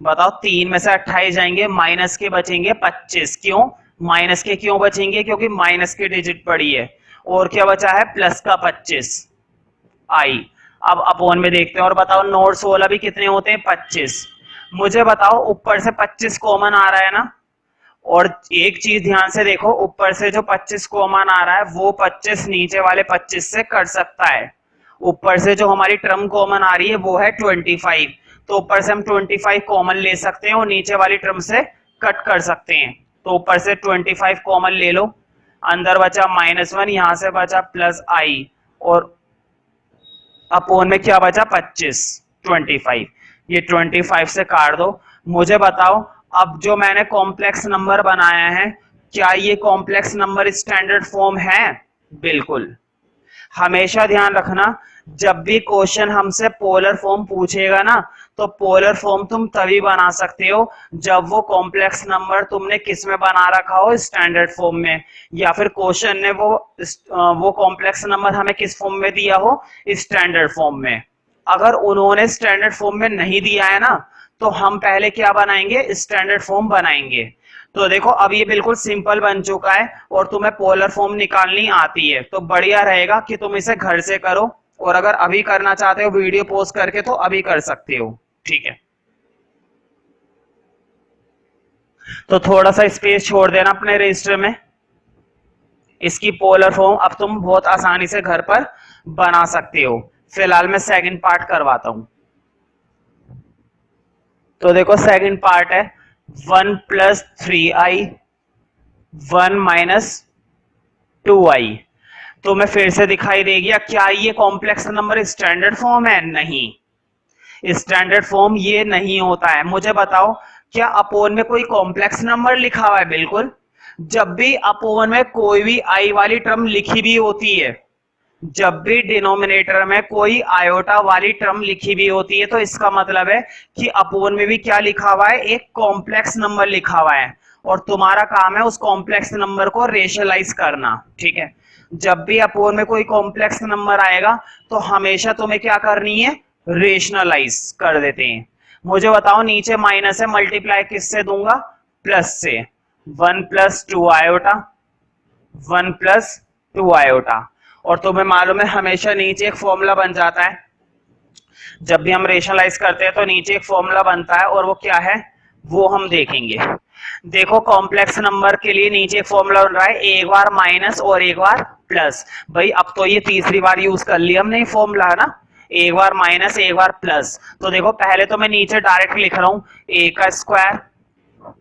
बताओ 3 में से 28 जाएंगे, माइनस के बचेंगे 25। क्यों माइनस के क्यों बचेंगे, क्योंकि माइनस की डिजिट पड़ी है। और क्या बचा है, प्लस का 25 i। अब अपोन में देखते हैं और बताओ नोट 16 भी कितने होते हैं 25। मुझे बताओ ऊपर से 25 कॉमन आ रहा है ना, और एक चीज ध्यान से देखो, ऊपर से जो 25 कॉमन आ रहा है वो 25 नीचे वाले 25 से कट सकता है। ऊपर से जो हमारी टर्म कॉमन आ रही है वो है 25, तो ऊपर से हम 25 कॉमन ले सकते हैं और नीचे वाली टर्म से कट कर सकते हैं। तो ऊपर से 25 कॉमन ले लो, अंदर बचा -1, यहां से बचा +i, और अपोन में क्या बचा 25, 25, ये 25 से काट दो। मुझे बताओ अब जो मैंने कॉम्प्लेक्स नंबर बनाया है, क्या ये कॉम्प्लेक्स नंबर स्टैंडर्ड फॉर्म है? बिल्कुल। हमेशा ध्यान रखना, जब भी क्वेश्चन हमसे पोलर फॉर्म पूछेगा ना, तो पोलर फॉर्म तुम तभी बना सकते हो जब वो कॉम्प्लेक्स नंबर तुमने किस में बना रखा हो, स्टैंडर्ड फॉर्म में, या फिर क्वेश्चन ने वो कॉम्प्लेक्स नंबर हमें किस फॉर्म में दिया हो, स्टैंडर्ड फॉर्म में। अगर उन्होंने स्टैंडर्ड फॉर्म में नहीं दिया है ना, तो हम पहले क्या बनाएंगे, स्टैंडर्ड फॉर्म बनाएंगे। तो देखो अब ये बिल्कुल सिंपल बन चुका है और तुम्हें पोलर फॉर्म निकालनी आती है, तो बढ़िया रहेगा कि तुम इसे घर से करो, और अगर अभी करना चाहते हो वीडियो पॉज करके तो अभी कर सकते हो, ठीक है। तो थोड़ा सा स्पेस छोड़ देना अपने रजिस्टर में। इसकी पोलर फॉर्म अब तुम बहुत आसानी से घर पर बना सकते हो। फिलहाल मैं सेकंड पार्ट करवाता हूं। तो देखो सेकंड पार्ट है 1 + 3i 1 - 2i। तो मैं फिर से दिखाई देगी, क्या ये कॉम्प्लेक्स नंबर स्टैंडर्ड फॉर्म है? नहीं, स्टैंडर्ड फॉर्म ये नहीं होता है। मुझे बताओ क्या अपोन में कोई कॉम्प्लेक्स नंबर लिखा हुआ है? बिल्कुल। जब भी अपोन में कोई भी आई वाली टर्म लिखी भी होती है, जब भी डिनोमिनेटर में कोई आयोटा वाली टर्म लिखी भी होती है, तो इसका मतलब है कि अपोन में भी क्या लिखा हुआ है, एक कॉम्प्लेक्स नंबर लिखा हुआ है, और तुम्हारा काम है उस कॉम्प्लेक्स नंबर को रेशनलाइज करना, ठीक है। जब भी अपोन में कोई कॉम्प्लेक्स नंबर आएगा तो हमेशा तुम्हें क्या करनी है, रेशनलाइज कर देते हैं। मुझे बताओ नीचे माइनस है, मल्टीप्लाई किससे दूंगा, प्लस से। 1 + 2 आयोटा, 1 + 2 आयोटा। और तुम्हें मालूम है हमेशा नीचे एक फॉर्मूला बन जाता है, जब भी हम रेशनलाइज करते हैं तो नीचे एक फॉर्मूला बनता है, और वो क्या है वो हम देखेंगे। देखो कॉम्प्लेक्स नंबर के लिए नीचे एक फॉर्मूला बन रहा है, एक बार माइनस और एक बार प्लस। भाई अब तो ये तीसरी बार यूज कर लिया हमने फॉर्मूला, है ना, एक बार माइनस एक बार प्लस। तो देखो पहले तो मैं नीचे डायरेक्ट लिख रहा हूं a का स्क्वायर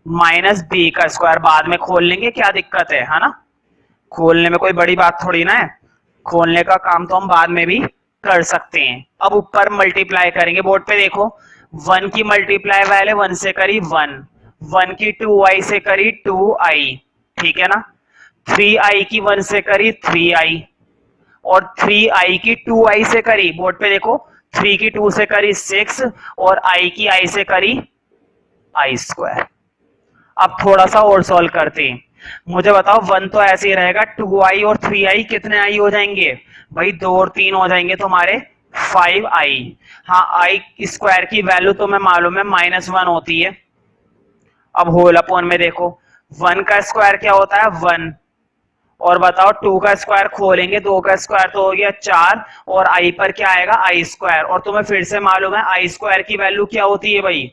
माइनस b का स्क्वायर, बाद में खोल लेंगे, क्या दिक्कत है ना, खोलने में कोई बड़ी बात थोड़ी ना है, खोलने का काम तो हम बाद में भी कर सकते हैं। अब ऊपर मल्टीप्लाई करेंगे, बोर्ड पे देखो 1 की मल्टीप्लाई वैल्यू 1 से करी 1, 1 की 2i से करी 2i, ठीक है ना, 3i की 1 से करी 3i, और 3i की 2i से करी, बोर्ड पे देखो 3 की 2 से करी 6, और i की i से करी i²। अब थोड़ा सा और सॉल्व करते हैं। मुझे बताओ 1 तो ऐसे ही रहेगा, 2i और 3i कितने i हो जाएंगे भाई, 2 और 3 हो जाएंगे तुम्हारे 5i। हाँ i² की वैल्यू तुम्हें मालूम है -1 होती है। अब होल अपॉन में देखो 1 का स्क्वायर क्या होता है 1, और बताओ 2 का स्क्वायर खोलेंगे, 2 का स्क्वायर तो हो गया 4, और i पर क्या आएगा i², और तुम्हें फिर से मालूम है i² की वैल्यू क्या होती है भाई,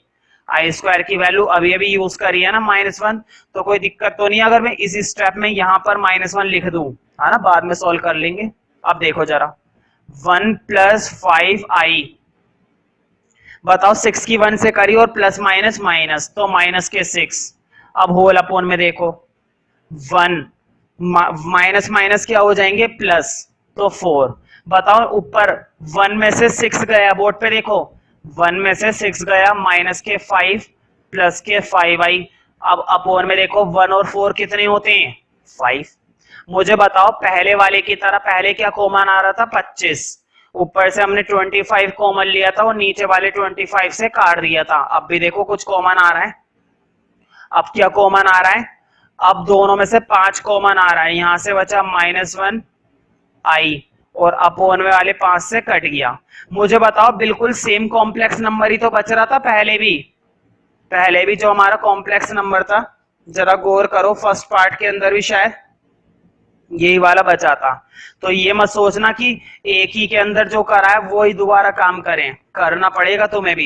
i² की वैल्यू अभी अभी यूज करी है ना -1, तो कोई दिक्कत तो नहीं अगर मैं इस स्टेप में यहां पर -1 लिख दूं, है ना, बाद में सॉल्व कर लेंगे। अब देखो जरा 1 + 5i, बताओ 6 की 1 से करी और प्लस माइनस माइनस, तो माइनस के 6। अब होल अपॉन में देखो 1 माइनस माइनस क्या हो जाएंगे प्लस, तो 4। बताओ ऊपर 1 में से 6 गया, बोर्ड पे देखो 1 में से 6 गया, माइनस के 5 प्लस के 5i। अब अपॉन में देखो 1 और 4 कितने होते हैं 5। मुझे बताओ पहले वाले की तरह पहले क्या कॉमन आ रहा था 25, ऊपर से हमने 25 कॉमन लिया था और नीचे वाले 25 से काट दिया था। अब भी देखो कुछ कॉमन आ रहा है, अब क्या कॉमन आ रहा है, अब दोनों में से 5 कॉमन आ रहा है, यहां से बचा -1i, और अपॉन में वाले 5 से कट गया। मुझे बताओ बिल्कुल सेम कॉम्प्लेक्स नंबर ही तो बच रहा था पहले भी जो हमारा कॉम्प्लेक्स नंबर था, जरा गौर करो फर्स्ट पार्ट के अंदर भी शायद यही वाला बचा था। तो ये मत सोचना कि एक ही के अंदर जो करा है वो ही दोबारा काम करें, करना पड़ेगा तुम्हें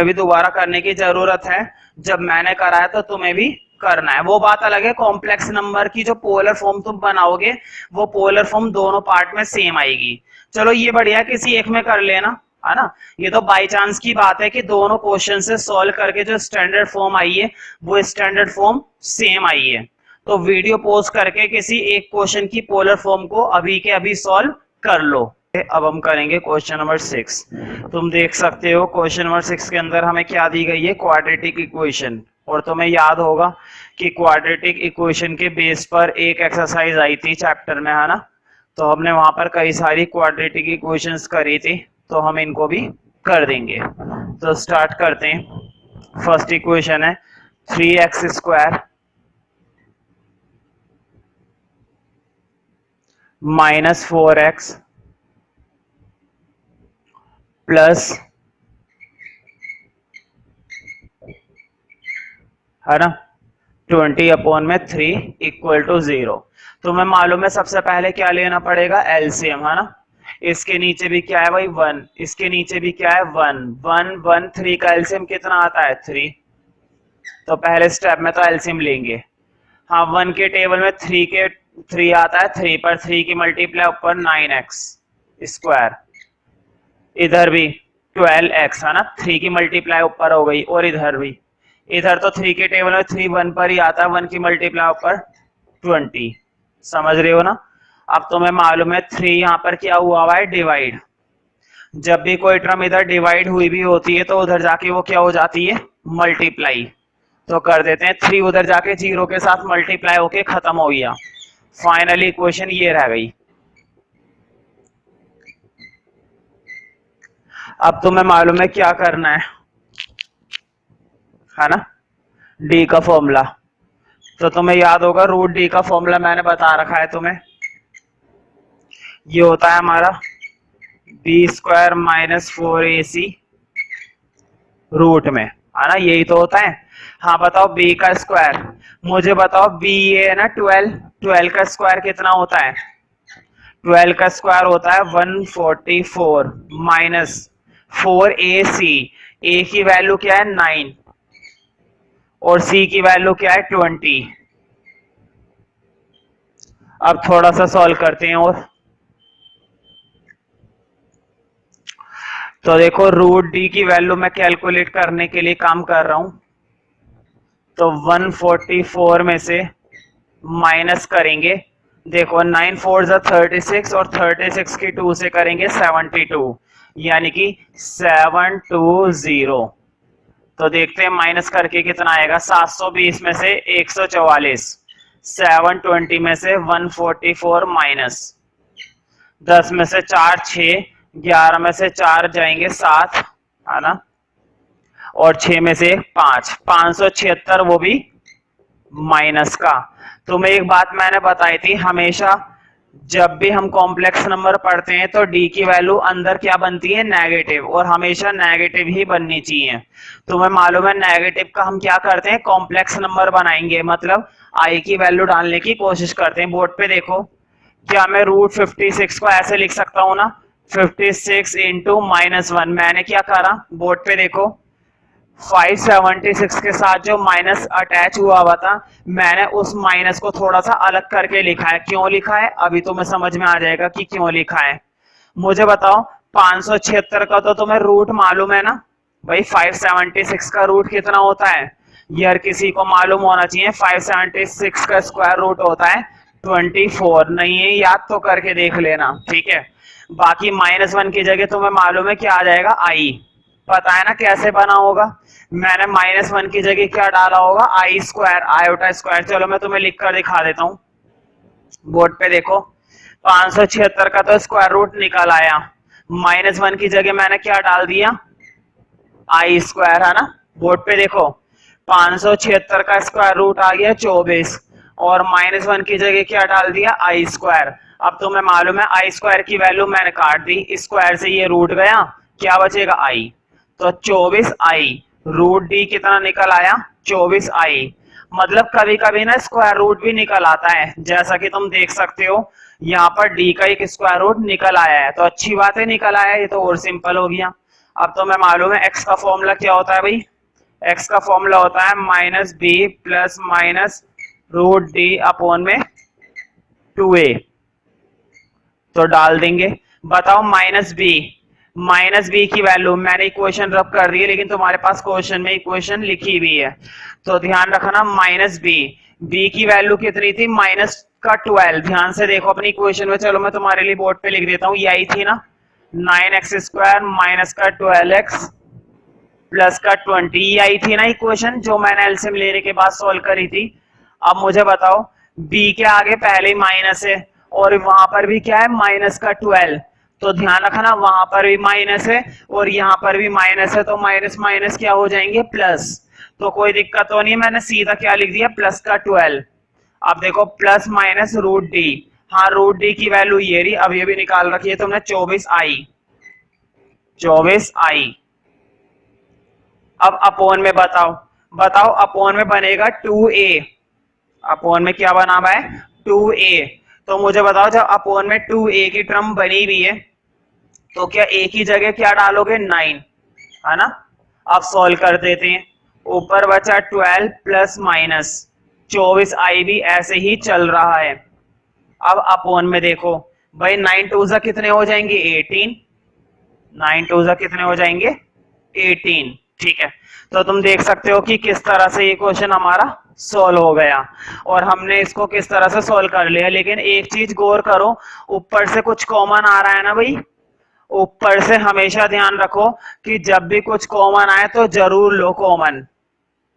भी दोबारा करने की जरूरत है। जब मैंने करा है तो तुम्हें भी करना है। वो बात अलग है, कॉम्प्लेक्स नंबर की जो पोलर फॉर्म तुम बनाओगे वो पोलर फॉर्म दोनों पार्ट में सेम आएगी। चलो ये बढ़िया, किसी एक में कर लेना, है ना। ये तो बाई चांस की बात है कि दोनों क्वेश्चन से सॉल्व करके जो स्टैंडर्ड फॉर्म आई है वो स्टैंडर्ड फॉर्म सेम आई है। तो वीडियो पॉज करके किसी एक क्वेश्चन की पोलर फॉर्म को अभी के अभी सॉल्व कर लो। अब हम करेंगे क्वेश्चन नंबर 6। तुम देख सकते हो क्वेश्चन नंबर 6 के अंदर हमें क्या दी गई है, क्वाड्रेटिक इक्वेशन। और तुम्हें याद होगा कि क्वाड्रेटिक इक्वेशन के बेस पर एक एक्सरसाइज आई थी चैप्टर में, है ना। तो हमने वहां पर कई सारी क्वाड्रेटिक इक्वेशंस करी थी, तो हम इनको भी कर देंगे। तो स्टार्ट करते हैं। फर्स्ट इक्वेशन है 3x² माइनस 4x प्लस, है ना, 20/3 इक्वल टू 0। तुम्हें मालूम है सबसे पहले क्या लेना पड़ेगा, एलसीएम, है ना। इसके नीचे भी क्या है भाई 1, इसके नीचे भी क्या है 1 1 1 3 का एलसीएम कितना आता है 3। तो पहले स्टेप में तो एलसीएम लेंगे। हाँ 1 के टेबल में 3 आता है, 3 पर 3 की मल्टीप्लाई ऊपर 9x², इधर भी 12x, है ना, 3 की मल्टीप्लाई ऊपर हो गई, और इधर भी, इधर तो 3 के टेबल में 3 1 पर ही आता है, 1 की मल्टीप्लाई ऊपर 20। समझ रहे हो ना। अब तुम्हें मालूम है 3 यहाँ पर क्या हुआ है, डिवाइड। जब भी कोई टर्म इधर डिवाइड हुई भी होती है तो उधर जाके वो क्या हो जाती है, मल्टीप्लाई। तो कर देते हैं 3 उधर जाके 0 के साथ मल्टीप्लाई होके खत्म हो गया। फाइनली इक्वेशन ये रह गई। अब तुम्हें मालूम है क्या करना है ना, डी का फॉर्मूला। तो तुम्हें याद होगा रूट डी का फॉर्मूला मैंने बता रखा है तुम्हें। ये होता है हमारा b² माइनस 4ac रूट में, है ना, यही तो होता है। हाँ बताओ b का स्क्वायर, मुझे बताओ b ये है ना 12 का स्क्वायर कितना होता है, 12 का स्क्वायर होता है 144 माइनस 4ac। a की वैल्यू क्या है 9 और c की वैल्यू क्या है 20। अब थोड़ा सा सॉल्व करते हैं। और तो देखो रूट डी की वैल्यू मैं कैलकुलेट करने के लिए काम कर रहा हूं। तो 144 में से माइनस करेंगे, देखो 9 4 36 और 36 की 2 से करेंगे 72, यानी कि 720। तो देखते हैं माइनस करके कितना आएगा, 720 में से 144, 720 में से 144 माइनस 10 में से 4 6, 11 में से 4 जाएंगे 7, है ना, और 6 में से 5, 576, वो भी माइनस का। तुम्हें एक बात मैंने बताई थी, हमेशा जब भी हम कॉम्प्लेक्स नंबर पढ़ते हैं तो डी की वैल्यू अंदर क्या बनती है, नेगेटिव, और हमेशा नेगेटिव ही बननी चाहिए। तुम्हें मालूम है नेगेटिव का हम क्या करते हैं, कॉम्प्लेक्स नंबर बनाएंगे, मतलब आई की वैल्यू डालने की कोशिश करते हैं। बोर्ड पे देखो, क्या मैं रूट 56 को ऐसे लिख सकता हूं ना, 56 इंटू -1। मैंने क्या करा, बोर्ड पे देखो 576 के साथ जो माइनस अटैच हुआ था, मैंने उस माइनस को थोड़ा सा अलग करके लिखा है। क्यों लिखा है अभी तुम्हें समझ में आ जाएगा कि क्यों लिखा है। मुझे बताओ 576 का तो तुम्हें रूट मालूम है ना भाई, 576 का रूट कितना होता है, यार किसी को मालूम होना चाहिए। 576 का स्क्वायर रूट होता है 24। नहीं है याद तो करके देख लेना, ठीक है। बाकी -1 की जगह तुम्हें मालूम है क्या आ जाएगा, आई। पता है ना कैसे बना होगा, मैंने -1 की जगह क्या डाला होगा, i², आयोटा स्क्वायर। चलो मैं तुम्हें लिख कर दिखा देता हूँ। बोर्ड पे देखो 576 का तो स्क्वायर रूट निकल आया, -1 की जगह मैंने क्या डाल दिया, i², है ना। बोर्ड पे देखो 576 का स्क्वायर रूट आ गया 24, और -1 की जगह क्या डाल दिया, i²। अब तुम्हें मालूम है i² की वैल्यू मैंने काट दी, स्क्वायर से ये रूट गया, क्या बचेगा i। तो 24i, रूट डी कितना निकल आया 24i। मतलब कभी कभी ना स्क्वायर रूट भी निकल आता है, जैसा कि तुम देख सकते हो यहाँ पर d का एक स्क्वायर रूट निकल आया है, तो अच्छी बात है निकल आया है, ये तो और सिंपल हो गया। अब तो मैं मालूम है x का फॉर्मूला क्या होता है भाई, x का फॉर्मूला होता है minus b plus minus root d upon में 2a, तो डाल देंगे। बताओ माइनस बी की वैल्यू, मैंने इक्वेशन रब कर दी है लेकिन तुम्हारे पास क्वेश्चन में इक्वेशन लिखी हुई है, तो ध्यान रखना माइनस बी की वैल्यू कितनी थी, माइनस का 12। ध्यान से देखो अपनी इक्वेशन में, चलो मैं तुम्हारे लिए बोर्ड पे लिख देता हूँ, ये आई थी ना 9x² माइनस का 12x प्लस का 20, ये आई थी ना इक्वेशन जो मैंने एलसीएम लेने के बाद सॉल्व करी थी। अब मुझे बताओ b के आगे पहले ही माइनस है और वहां पर भी क्या है माइनस का 12, तो ध्यान रखना वहां पर भी माइनस है और यहाँ पर भी माइनस है, तो माइनस माइनस क्या हो जाएंगे प्लस, तो कोई दिक्कत तो नहीं, मैंने सीधा क्या लिख दिया प्लस का 12। अब देखो प्लस माइनस रूट डी, हाँ रूट डी की वैल्यू ये रही, अब ये भी निकाल रखी है तुमने 24i। अब अपोन में बताओ अपोन में बनेगा 2a, अपोन में क्या बना हुआ है 2a, तो मुझे बताओ जब अपोन में 2a की टर्म बनी हुई है तो क्या a की जगह क्या डालोगे 9, है ना। अब सॉल्व कर देते हैं, ऊपर बचा 12 प्लस माइनस 24i भी ऐसे ही चल रहा है। अब अपोन में देखो भाई 9 2 जा कितने हो जाएंगे 18, 9 2 जा कितने हो जाएंगे 18, ठीक है। तो तुम देख सकते हो कि किस तरह से ये क्वेश्चन हमारा सॉल्व हो गया और हमने इसको किस तरह से सॉल्व कर लिया। लेकिन एक चीज गौर करो, ऊपर से कुछ कॉमन आ रहा है ना भाई, ऊपर से हमेशा ध्यान रखो कि जब भी कुछ कॉमन आए तो जरूर लो कॉमन,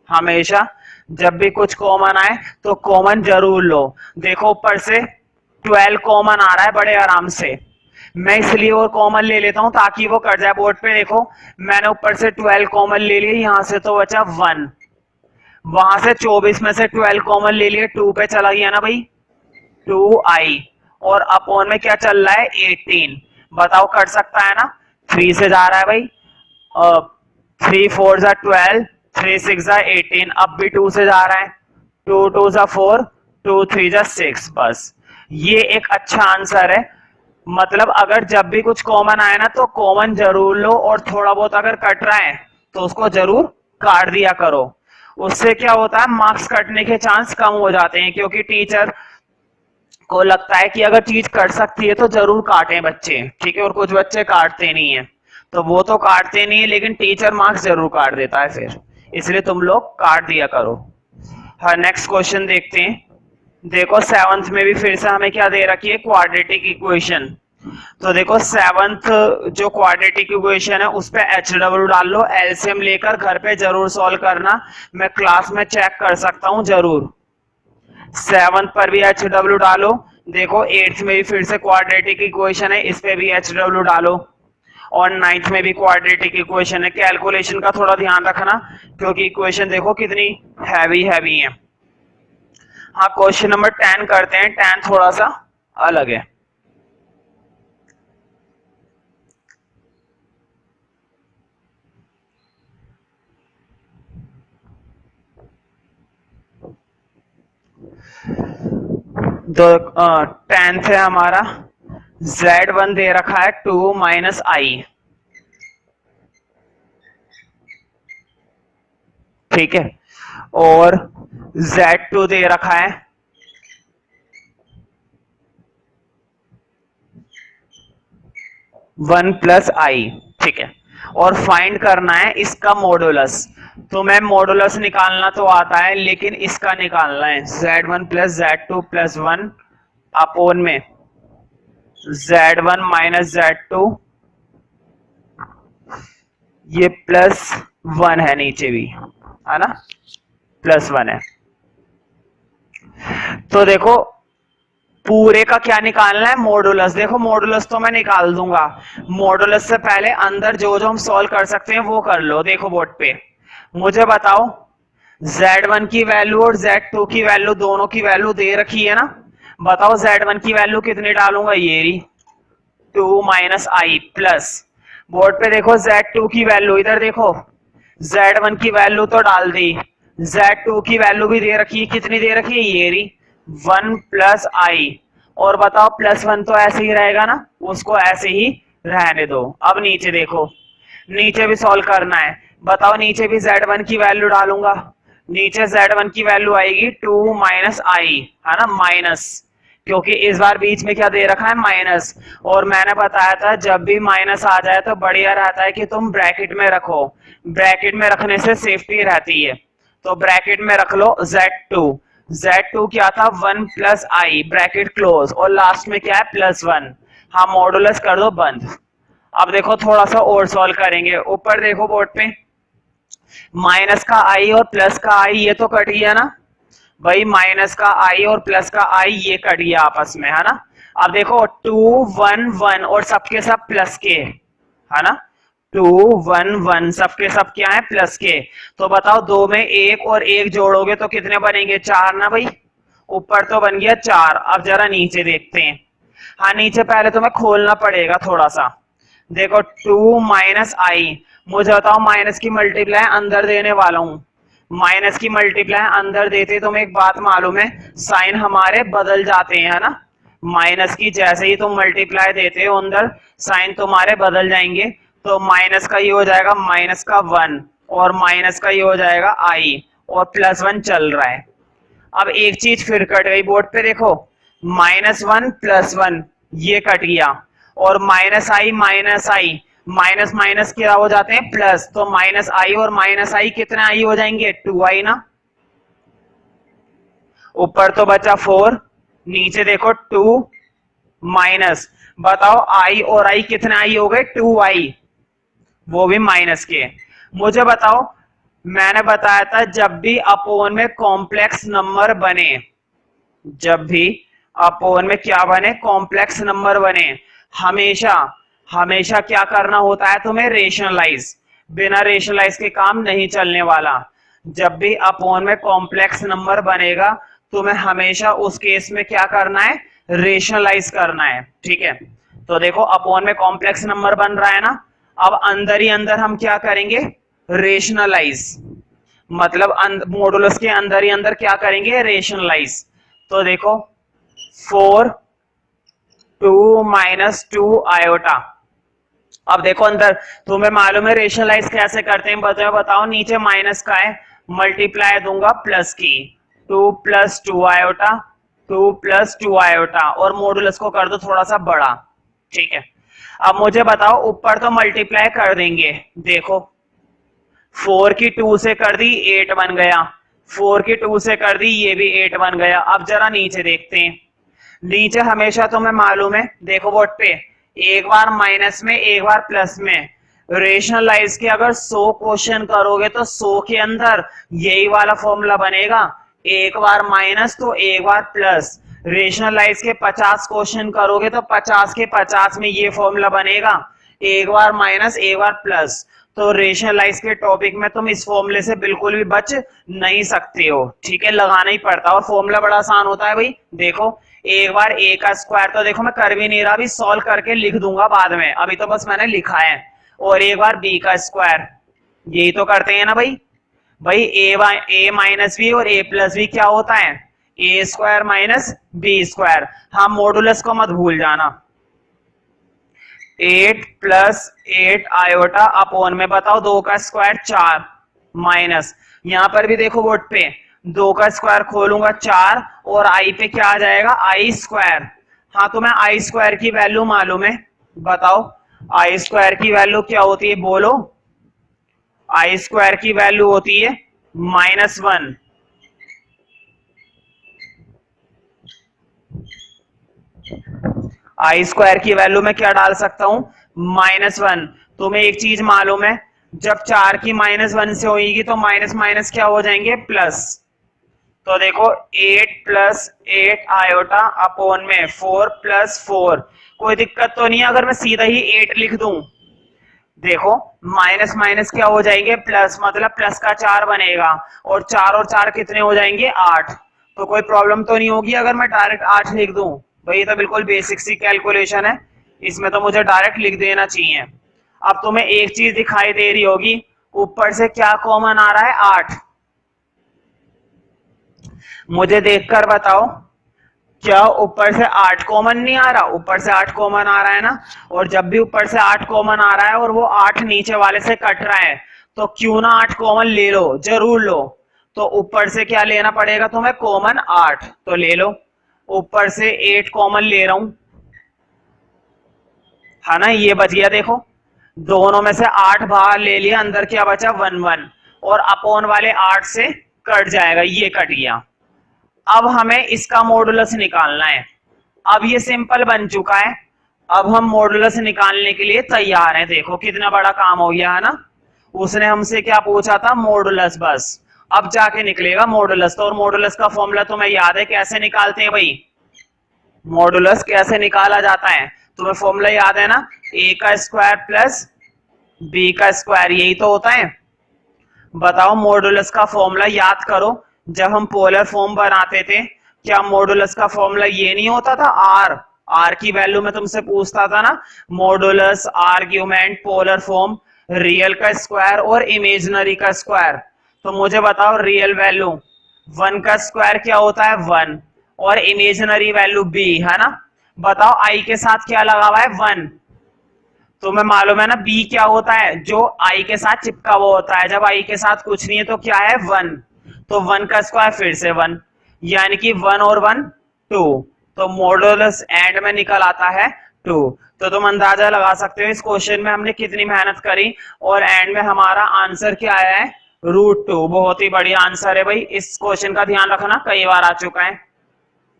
हमेशा जब भी कुछ कॉमन आए तो कॉमन जरूर लो। देखो ऊपर से 12 कॉमन आ रहा है बड़े आराम से, मैं इसलिए और कॉमन ले लेता हूं ताकि वो कट जाए। बोर्ड पे देखो मैंने ऊपर से 12 कॉमन ले लिए, यहां से तो बचा 1, वहां से 24 में से 12 कॉमन ले लिए, 2 पे चला गया ना भाई 2i, और अपॉन में क्या चल रहा है 18। बताओ कट सकता है ना, 3 से जा रहा है भाई, 3 4 जा 12, 3 6 जा 18, अब भी 2 से जा रहा है, 2 2 जा 4, 2 3 जा 6, बस ये एक अच्छा आंसर है। मतलब अगर जब भी कुछ कॉमन आए ना तो कॉमन जरूर लो, और थोड़ा बहुत अगर कट रहा है तो उसको जरूर काट दिया करो, उससे क्या होता है मार्क्स कटने के चांस कम हो जाते हैं, क्योंकि टीचर को लगता है कि अगर चीज कट सकती है तो जरूर काटें बच्चे, ठीक है, और कुछ बच्चे काटते नहीं है, तो वो तो काटते नहीं है लेकिन टीचर मार्क्स जरूर काट देता है फिर, इसलिए तुम लोग काट दिया करो। हाँ नेक्स्ट क्वेश्चन देखते हैं। देखो 7th में भी फिर से हमें क्या दे रखी है क्वाड्रेटिक इक्वेशन, तो देखो 7th जो क्वाड्रेटिक इक्वेशन है उस पे HW डाल लो, एलसीएम लेकर घर पे जरूर सॉल्व करना, मैं क्लास में चेक कर सकता हूं जरूर। 7th पर भी HW डालो, देखो 8th में भी फिर से क्वाड्रेटिक इक्वेशन है, इस पे भी HW डालो, और 9th में भी क्वाड्रेटिक इक्वेशन है। कैलकुलेशन का थोड़ा ध्यान रखना क्योंकि इक्वेशन देखो कितनी हैवी है। हाँ क्वेश्चन नंबर 10 करते हैं, 10 थोड़ा सा अलग है। तो 10th है हमारा, Z1 दे रखा है 2 माइनस आई, ठीक है, और Z2 दे रखा है 1 प्लस आई, ठीक है, और फाइंड करना है इसका मॉडुलस। तो मैं मॉडुलस निकालना तो आता है लेकिन इसका निकालना है, Z1 plus Z2 plus 1 upon में Z1 माइनस Z2, ये प्लस 1 है, नीचे भी है ना प्लस 1 है। तो देखो पूरे का क्या निकालना है मॉडुलस, देखो मॉडुलस तो मैं निकाल दूंगा, मॉडुलस से पहले अंदर जो जो हम सॉल्व कर सकते हैं वो कर लो। देखो बोर्ड पे मुझे बताओ Z1 की वैल्यू और Z2 की वैल्यू, दोनों की वैल्यू दे रखी है ना, बताओ Z1 की वैल्यू कितनी डालूंगा, ये रही 2 माइनस आई, प्लस बोर्ड पे देखो Z2 की वैल्यू, इधर देखो Z1 की वैल्यू तो डाल दी Z2 की वैल्यू भी दे रखी है, कितनी दे रखी है, ये रही 1 प्लस आई। और बताओ +1 तो ऐसे ही रहेगा ना, उसको ऐसे ही रहने दो। अब नीचे देखो, नीचे भी सॉल्व करना है। बताओ नीचे भी Z1 की वैल्यू डालूंगा, नीचे Z1 की वैल्यू आएगी 2 माइनस आई, है ना, माइनस, क्योंकि इस बार बीच में क्या दे रखा है, माइनस। और मैंने बताया था जब भी माइनस आ जाए तो बढ़िया रहता है कि तुम ब्रैकेट में रखो, ब्रैकेट में रखने से सेफ्टी रहती है। तो ब्रैकेट में रख लो Z2, Z2 क्या था 1 प्लस आई, ब्रैकेट क्लोज, और लास्ट में क्या है +1। हाँ, मॉडुलस कर दो बंद। अब देखो थोड़ा सा और सॉल्व करेंगे। ऊपर देखो बोर्ड पे, माइनस का आई और प्लस का आई ये तो कट गया ना भाई, माइनस का आई और प्लस का आई ये कट गया आपस में, है ना। अब देखो 2 1 1 और सबके सब प्लस के, है ना, 2 1 1 सबके सब क्या है, प्लस के। तो बताओ दो में एक और एक जोड़ोगे तो कितने बनेंगे, 4 ना भाई। ऊपर तो बन गया 4। अब जरा नीचे देखते हैं। हाँ, नीचे पहले तुम्हें खोलना पड़ेगा थोड़ा सा। देखो 2 माइनस आई, मुझे बताओ माइनस की मल्टीप्लाई अंदर देने वाला हूं, माइनस की मल्टीप्लाई अंदर देते तो एक बात मालूम है, साइन हमारे बदल जाते हैं, है ना। माइनस की जैसे ही तुम मल्टीप्लाई देते हो अंदर, साइन तुम्हारे बदल जाएंगे। तो माइनस का ये हो जाएगा माइनस का 1, और माइनस का ये हो जाएगा आई, और +1 चल रहा है। अब एक चीज फिर कट गई बोर्ड पे देखो, -1 +1 ये कट गया, और माइनस आई माइनस माइनस क्या हो जाते हैं, प्लस। तो माइनस आई और माइनस आई कितने आई हो जाएंगे, 2 आई ना। ऊपर तो बचा 4, नीचे देखो 2 माइनस, बताओ आई और आई कितने आई हो गए, 2 आई, वो भी माइनस के। मुझे बताओ, मैंने बताया था जब भी अपोन में कॉम्प्लेक्स नंबर बने, जब भी अपोन में क्या बने, कॉम्प्लेक्स नंबर बने, हमेशा हमेशा क्या करना होता है तुम्हें, रेशनलाइज। बिना रेशनलाइज के काम नहीं चलने वाला। जब भी अपोन में कॉम्प्लेक्स नंबर बनेगा तुम्हें हमेशा उस केस में क्या करना है, रेशनलाइज करना है, ठीक है। तो देखो अपोन में कॉम्प्लेक्स नंबर बन रहा है ना, अब अंदर ही अंदर हम क्या करेंगे, रेशनलाइज, मतलब मॉडुलस के अंदर ही अंदर क्या करेंगे, रेशनलाइज। तो देखो 4 2 माइनस 2 आयोटा। अब देखो अंदर तुम्हें मालूम है रेशनलाइज कैसे करते हैं, बताओ नीचे माइनस का है, मल्टीप्लाई दूंगा प्लस की, 2 + 2 आयोटा, 2 + 2 आयोटा, और मॉडुलस को कर दो थोड़ा सा बड़ा, ठीक है। अब मुझे बताओ ऊपर तो मल्टीप्लाई कर देंगे, देखो 4 की 2 से कर दी 8 बन गया, 4 की 2 से कर दी ये भी 8 बन गया। अब जरा नीचे देखते हैं, नीचे हमेशा तुम्हें मालूम है, देखो बोर्ड पे, एक बार माइनस में एक बार प्लस में। रेशनलाइज के अगर 100 क्वेश्चन करोगे तो 100 के अंदर यही वाला फॉर्मूला बनेगा, एक बार माइनस तो एक बार प्लस। रेशनलाइज के 50 क्वेश्चन करोगे तो 50 के 50 में ये फॉर्मूला बनेगा, एक बार माइनस एक बार प्लस। तो रेशनलाइज के टॉपिक में तुम इस फॉर्मूले से बिल्कुल भी बच नहीं सकते हो, ठीक है, लगाना ही पड़ता है। और फॉर्मूला बड़ा आसान होता है भाई, देखो एक बार a का स्क्वायर, तो देखो मैं कर भी नहीं रहा, अभी सॉल्व करके लिख दूंगा बाद में, अभी तो बस मैंने लिखा है। और एक बार b का स्क्वायर, यही तो करते हैं ना भाई। भाई a माइनस बी और a प्लस बी क्या होता है, a square minus b square. हाँ, मॉडुलस को मत भूल जाना। 8 + 8 आयोटा अपोन में, बताओ 2 का स्क्वायर 4 माइनस, यहां पर भी देखो बोर्ड पे 2 का स्क्वायर खोलूंगा 4, और आई पे क्या आ जाएगा, आई स्क्वायर। हाँ, तो मैं आई स्क्वायर की वैल्यू मालूम है, बताओ आई स्क्वायर की वैल्यू क्या होती है, बोलो। आई स्क्वायर की वैल्यू होती है -1। आई स्क्वायर की वैल्यू में क्या डाल सकता हूं, -1। तुम्हें एक चीज मालूम है, जब 4 की -1 से होगी तो माइनस माइनस क्या हो जाएंगे, प्लस। तो देखो 8 + 8 आयोटा अपोन में 4 + 4, कोई दिक्कत तो नहीं है अगर मैं सीधा ही 8 लिख दूं। देखो माइनस माइनस क्या हो जाएंगे, प्लस, मतलब प्लस का 4 बनेगा, और 4 और 4 कितने हो जाएंगे, 8। तो कोई प्रॉब्लम तो नहीं होगी अगर मैं डायरेक्ट 8 लिख दूं, भाई ये तो बिल्कुल बेसिक सी कैलकुलेशन है, इसमें तो मुझे डायरेक्ट लिख देना चाहिए। अब तुम्हें एक चीज दिखाई दे रही होगी, ऊपर से क्या कॉमन आ रहा है, 8। मुझे देखकर बताओ, क्या ऊपर से 8 कॉमन नहीं आ रहा? ऊपर से 8 कॉमन आ रहा है ना, और जब भी ऊपर से 8 कॉमन आ रहा है और वो 8 नीचे वाले से कट रहा है, तो क्यों ना 8 कॉमन ले लो, जरूर लो। तो ऊपर से क्या लेना पड़ेगा तुम्हें? कॉमन 8, तो ले लो। ऊपर से 8 कॉमन ले रहा हूं, है ना, ये बच गया। देखो दोनों में से 8 बाहर ले लिया, अंदर क्या बचा? 1 1, और अपॉन वाले 8 से कट जाएगा, ये कट गया। अब हमें इसका मॉडुलस निकालना है। अब ये सिंपल बन चुका है, अब हम मॉडुलस निकालने के लिए तैयार हैं। देखो कितना बड़ा काम हो गया है ना। उसने हमसे क्या पूछा था? मॉडुलस, बस अब जाके निकलेगा मॉडुलस। तो और मॉडुलस का फॉर्मूला तुम्हें याद है? कैसे निकालते हैं भाई? मॉडुलस कैसे निकाला जाता है? तुम्हें फॉर्मूला याद है ना? ए का स्क्वायर प्लस बी का स्क्वायर, यही तो होता है। बताओ मॉडुलस का फॉर्मूला याद करो। जब हम पोलर फॉर्म बनाते थे, क्या मॉडुलस का फॉर्मूला ये नहीं होता था? आर, आर की वैल्यू में तुमसे पूछता था ना, modulus argument polar form, real का स्क्वायर और इमेजिनरी का स्क्वायर। तो मुझे बताओ रियल वैल्यू 1 का स्क्वायर क्या होता है? 1, और इमेजिनरी वैल्यू b, है ना। बताओ i के साथ क्या लगा हुआ है? 1। तुम्हें मालूम है ना b क्या होता है? जो i के साथ चिपका हुआ होता है। जब i के साथ कुछ नहीं है तो क्या है? 1। तो 1 का स्क्वायर फिर से 1, यानी कि 1 और 1 2। तो मॉडुलस एंड में निकल आता है 2। तो तुम अंदाजा लगा सकते हो इस क्वेश्चन में हमने कितनी मेहनत करी, और एंड में हमारा आंसर क्या आया है? √2। बहुत ही बढ़िया आंसर है भाई। इस क्वेश्चन का ध्यान रखना, कई बार आ चुका है।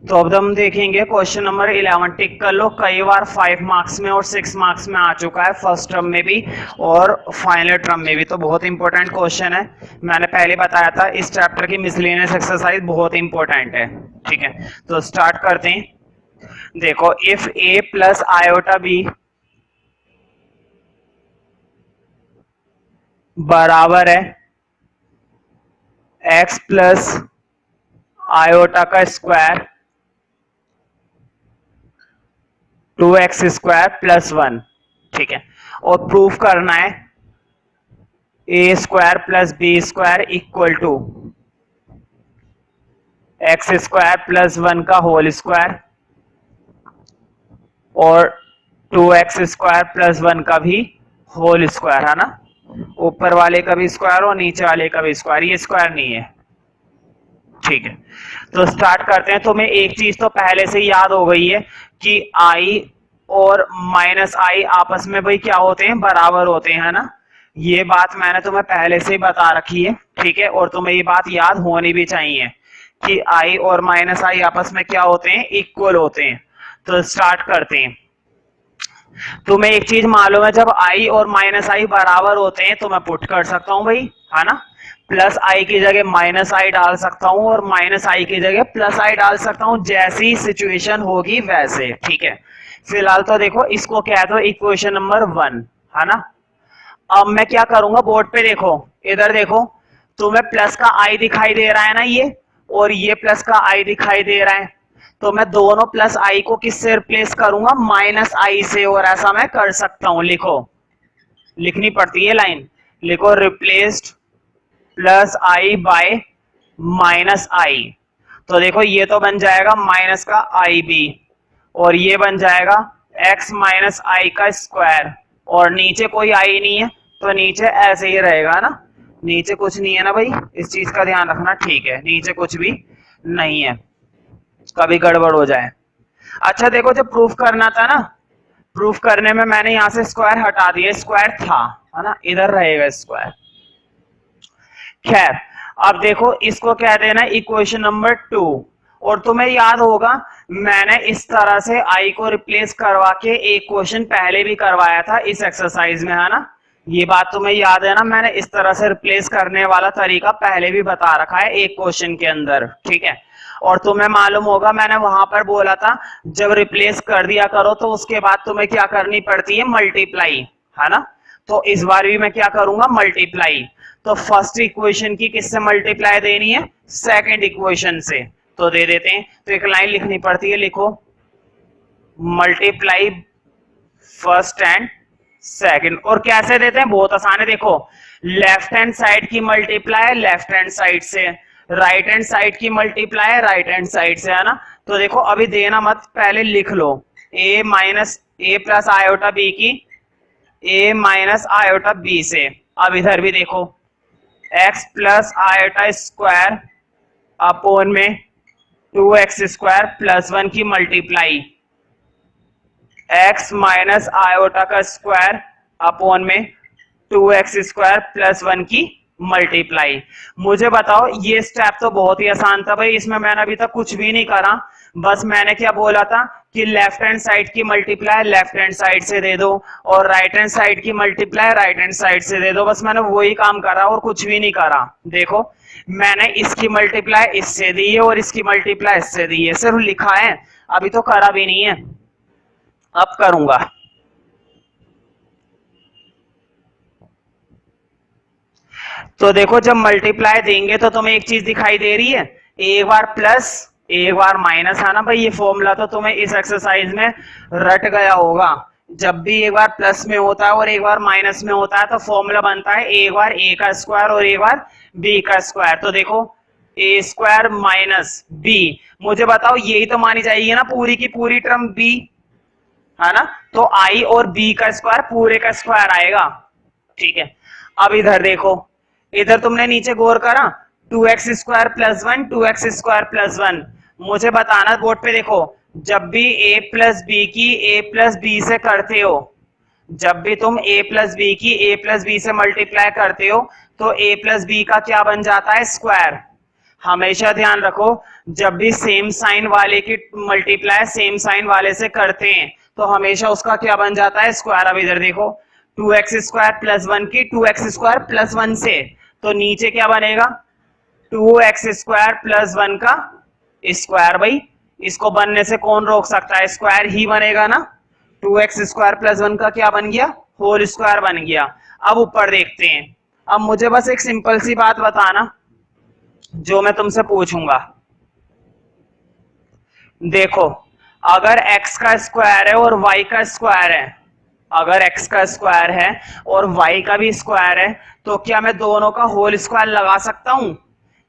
तो अब हम देखेंगे क्वेश्चन नंबर 11। टिक कर लो, कई बार 5 मार्क्स में और 6 मार्क्स में आ चुका है, फर्स्ट टर्म में भी और फाइनल टर्म में भी। तो बहुत इंपॉर्टेंट क्वेश्चन है। मैंने पहले बताया था इस चैप्टर की मिसलेनियस एक्सरसाइज बहुत इंपॉर्टेंट है। ठीक है, तो स्टार्ट करते हैं। देखो, if a plus iota b बराबर है x प्लस आयोटा का स्क्वायर 2x स्क्वायर प्लस 1, ठीक है, और प्रूफ करना है a square plus b square equal to x square plus 1 का होल स्क्वायर और 2x स्क्वायर प्लस 1 का भी होल स्क्वायर, है ना। ऊपर वाले का भी स्क्वायर और नीचे वाले का भी स्क्वायर, ये स्क्वायर नहीं है। ठीक है, तो स्टार्ट करते हैं। तुम्हें एक चीज तो पहले से याद हो गई है कि i और माइनस i आपस में भाई क्या होते हैं? बराबर होते हैं, है ना। ये बात मैंने तुम्हें पहले से ही बता रखी है, ठीक है, और तुम्हें ये बात याद होनी भी चाहिए कि i और माइनस i आपस में क्या होते हैं? इक्वल होते हैं। तो स्टार्ट करते हैं। तुम्हें एक चीज मालूम है, जब i और माइनस i बराबर होते हैं तो मैं पुट कर सकता हूं भाई, है ना। प्लस i की जगह माइनस i डाल सकता हूं और माइनस i की जगह प्लस i डाल सकता हूं, जैसी सिचुएशन होगी वैसे। ठीक है, फिलहाल तो देखो इसको कह दो इक्वेशन नंबर 1, है ना। अब मैं क्या करूंगा, बोर्ड पे देखो, इधर देखो, तुम्हें प्लस का i दिखाई दे रहा है ना, ये, और ये प्लस का i दिखाई दे रहा है। तो मैं दोनों प्लस i को किससे रिप्लेस करूंगा? माइनस i से, और ऐसा मैं कर सकता हूं। लिखो, लिखनी पड़ती है लाइन, लिखो replaced plus i bye minus i। तो देखो ये तो बन जाएगा माइनस का ib, और ये बन जाएगा x माइनस i का स्क्वायर, और नीचे कोई i नहीं है तो नीचे ऐसे ही रहेगा ना, नीचे कुछ नहीं है ना भाई, इस चीज का ध्यान रखना। ठीक है, नीचे कुछ भी नहीं है, कभी गड़बड़ हो जाए। अच्छा देखो, जब प्रूफ करना था ना, प्रूफ करने में मैंने यहां से स्क्वायर हटा दिया, स्क्वायर था, है ना, इधर रहेगा स्क्वायर। खैर, अब देखो इसको कह देना इक्वेशन नंबर 2, और तुम्हें याद होगा मैंने इस तरह से i को रिप्लेस करवा के एक क्वेश्चन पहले भी करवाया था इस एक्सरसाइज में, है ना। ये बात तुम्हें याद है ना, मैंने इस तरह से रिप्लेस करने वाला तरीका पहले भी बता रखा है एक क्वेश्चन के अंदर, ठीक है। और तुम्हें मालूम होगा मैंने वहां पर बोला था जब रिप्लेस कर दिया करो तो उसके बाद तुम्हें क्या करनी पड़ती है? मल्टीप्लाई, है ना। तो इस बार भी मैं क्या करूंगा? मल्टीप्लाई। तो फर्स्ट इक्वेशन की किससे मल्टीप्लाई देनी है? सेकंड इक्वेशन से। तो दे देते हैं, तो एक लाइन लिखनी पड़ती है, लिखो मल्टीप्लाई फर्स्ट एंड सेकंड। और कैसे देते हैं? बहुत आसान है, देखो लेफ्ट हैंड साइड की मल्टीप्लाई लेफ्ट हैंड साइड से, राइट हैंड साइड की मल्टीप्लाई है राइट हैंड साइड से, है ना। तो देखो अभी देना मत, पहले लिख लो a minus a plus iota b की a माइनस आयोटा बी से। अब इधर भी देखो x plus iota square upon में 2x स्क्वायर प्लस 1 की मल्टीप्लाई, x माइनस आयोटा का स्क्वायर अपोन में 2x स्क्वायर प्लस 1 की मल्टीप्लाई। मुझे बताओ ये स्टेप तो बहुत ही आसान था भाई, इसमें मैंने अभी तक कुछ भी नहीं करा। बस मैंने क्या बोला था कि लेफ्ट हैंड साइड की मल्टीप्लाई लेफ्ट हैंड साइड से दे दो और राइट हैंड साइड की मल्टीप्लाई राइट हैंड साइड से दे दो। बस मैंने वही काम करा और कुछ भी नहीं करा। देखो मैंने इसकी मल्टीप्लाई इससे दी है और इसकी मल्टीप्लाई इससे दी है, सिर्फ लिखा है, अभी तो करा भी नहीं है, अब करूंगा। तो देखो जब मल्टीप्लाई देंगे तो तुम्हें एक चीज दिखाई दे रही है, एक बार प्लस एक बार माइनस, है ना भाई। ये फॉर्मूला तो तुम्हें इस एक्सरसाइज में रट गया होगा। जब भी एक बार प्लस में होता है और एक बार माइनस में होता है तो फॉर्मूला बनता है एक बार ए का स्क्वायर और एक बार बी का स्क्वायर। तो देखो ए स्क्वायर माइनस बी, मुझे बताओ यही तो मानी जाएगी ना पूरी की पूरी टर्म बी, है ना। तो आई और बी का स्क्वायर पूरे का स्क्वायर आएगा, ठीक है। अब इधर देखो, इधर तुमने नीचे गौर करा 2x square plus 1 2x square plus 1। मुझे बताना बोर्ड पे देखो, जब भी a प्लस बी की a प्लस बी से करते हो, जब भी तुम a प्लस बी की a प्लस बी से मल्टीप्लाई करते हो तो a प्लस बी का क्या बन जाता है, स्क्वायर। हमेशा ध्यान रखो जब भी सेम साइन वाले की मल्टीप्लाई सेम साइन वाले से करते हैं तो हमेशा उसका क्या बन जाता है, स्क्वायर। अब इधर देखो 2x स्क्वायर प्लस 1 की 2x स्क्वायर प्लस 1 से, तो नीचे क्या बनेगा 2x स्क्वायर प्लस 1 का स्क्वायर। भाई इसको बनने से कौन रोक सकता है, स्क्वायर ही बनेगा ना। 2x स्क्वायर प्लस 1 का क्या बन गया, होल स्क्वायर बन गया। अब ऊपर देखते हैं। अब मुझे बस एक सिंपल सी बात बताना जो मैं तुमसे पूछूंगा। देखो अगर x का स्क्वायर है और y का स्क्वायर है, अगर x का स्क्वायर है और y का भी स्क्वायर है तो क्या मैं दोनों का होल स्क्वायर लगा सकता हूं।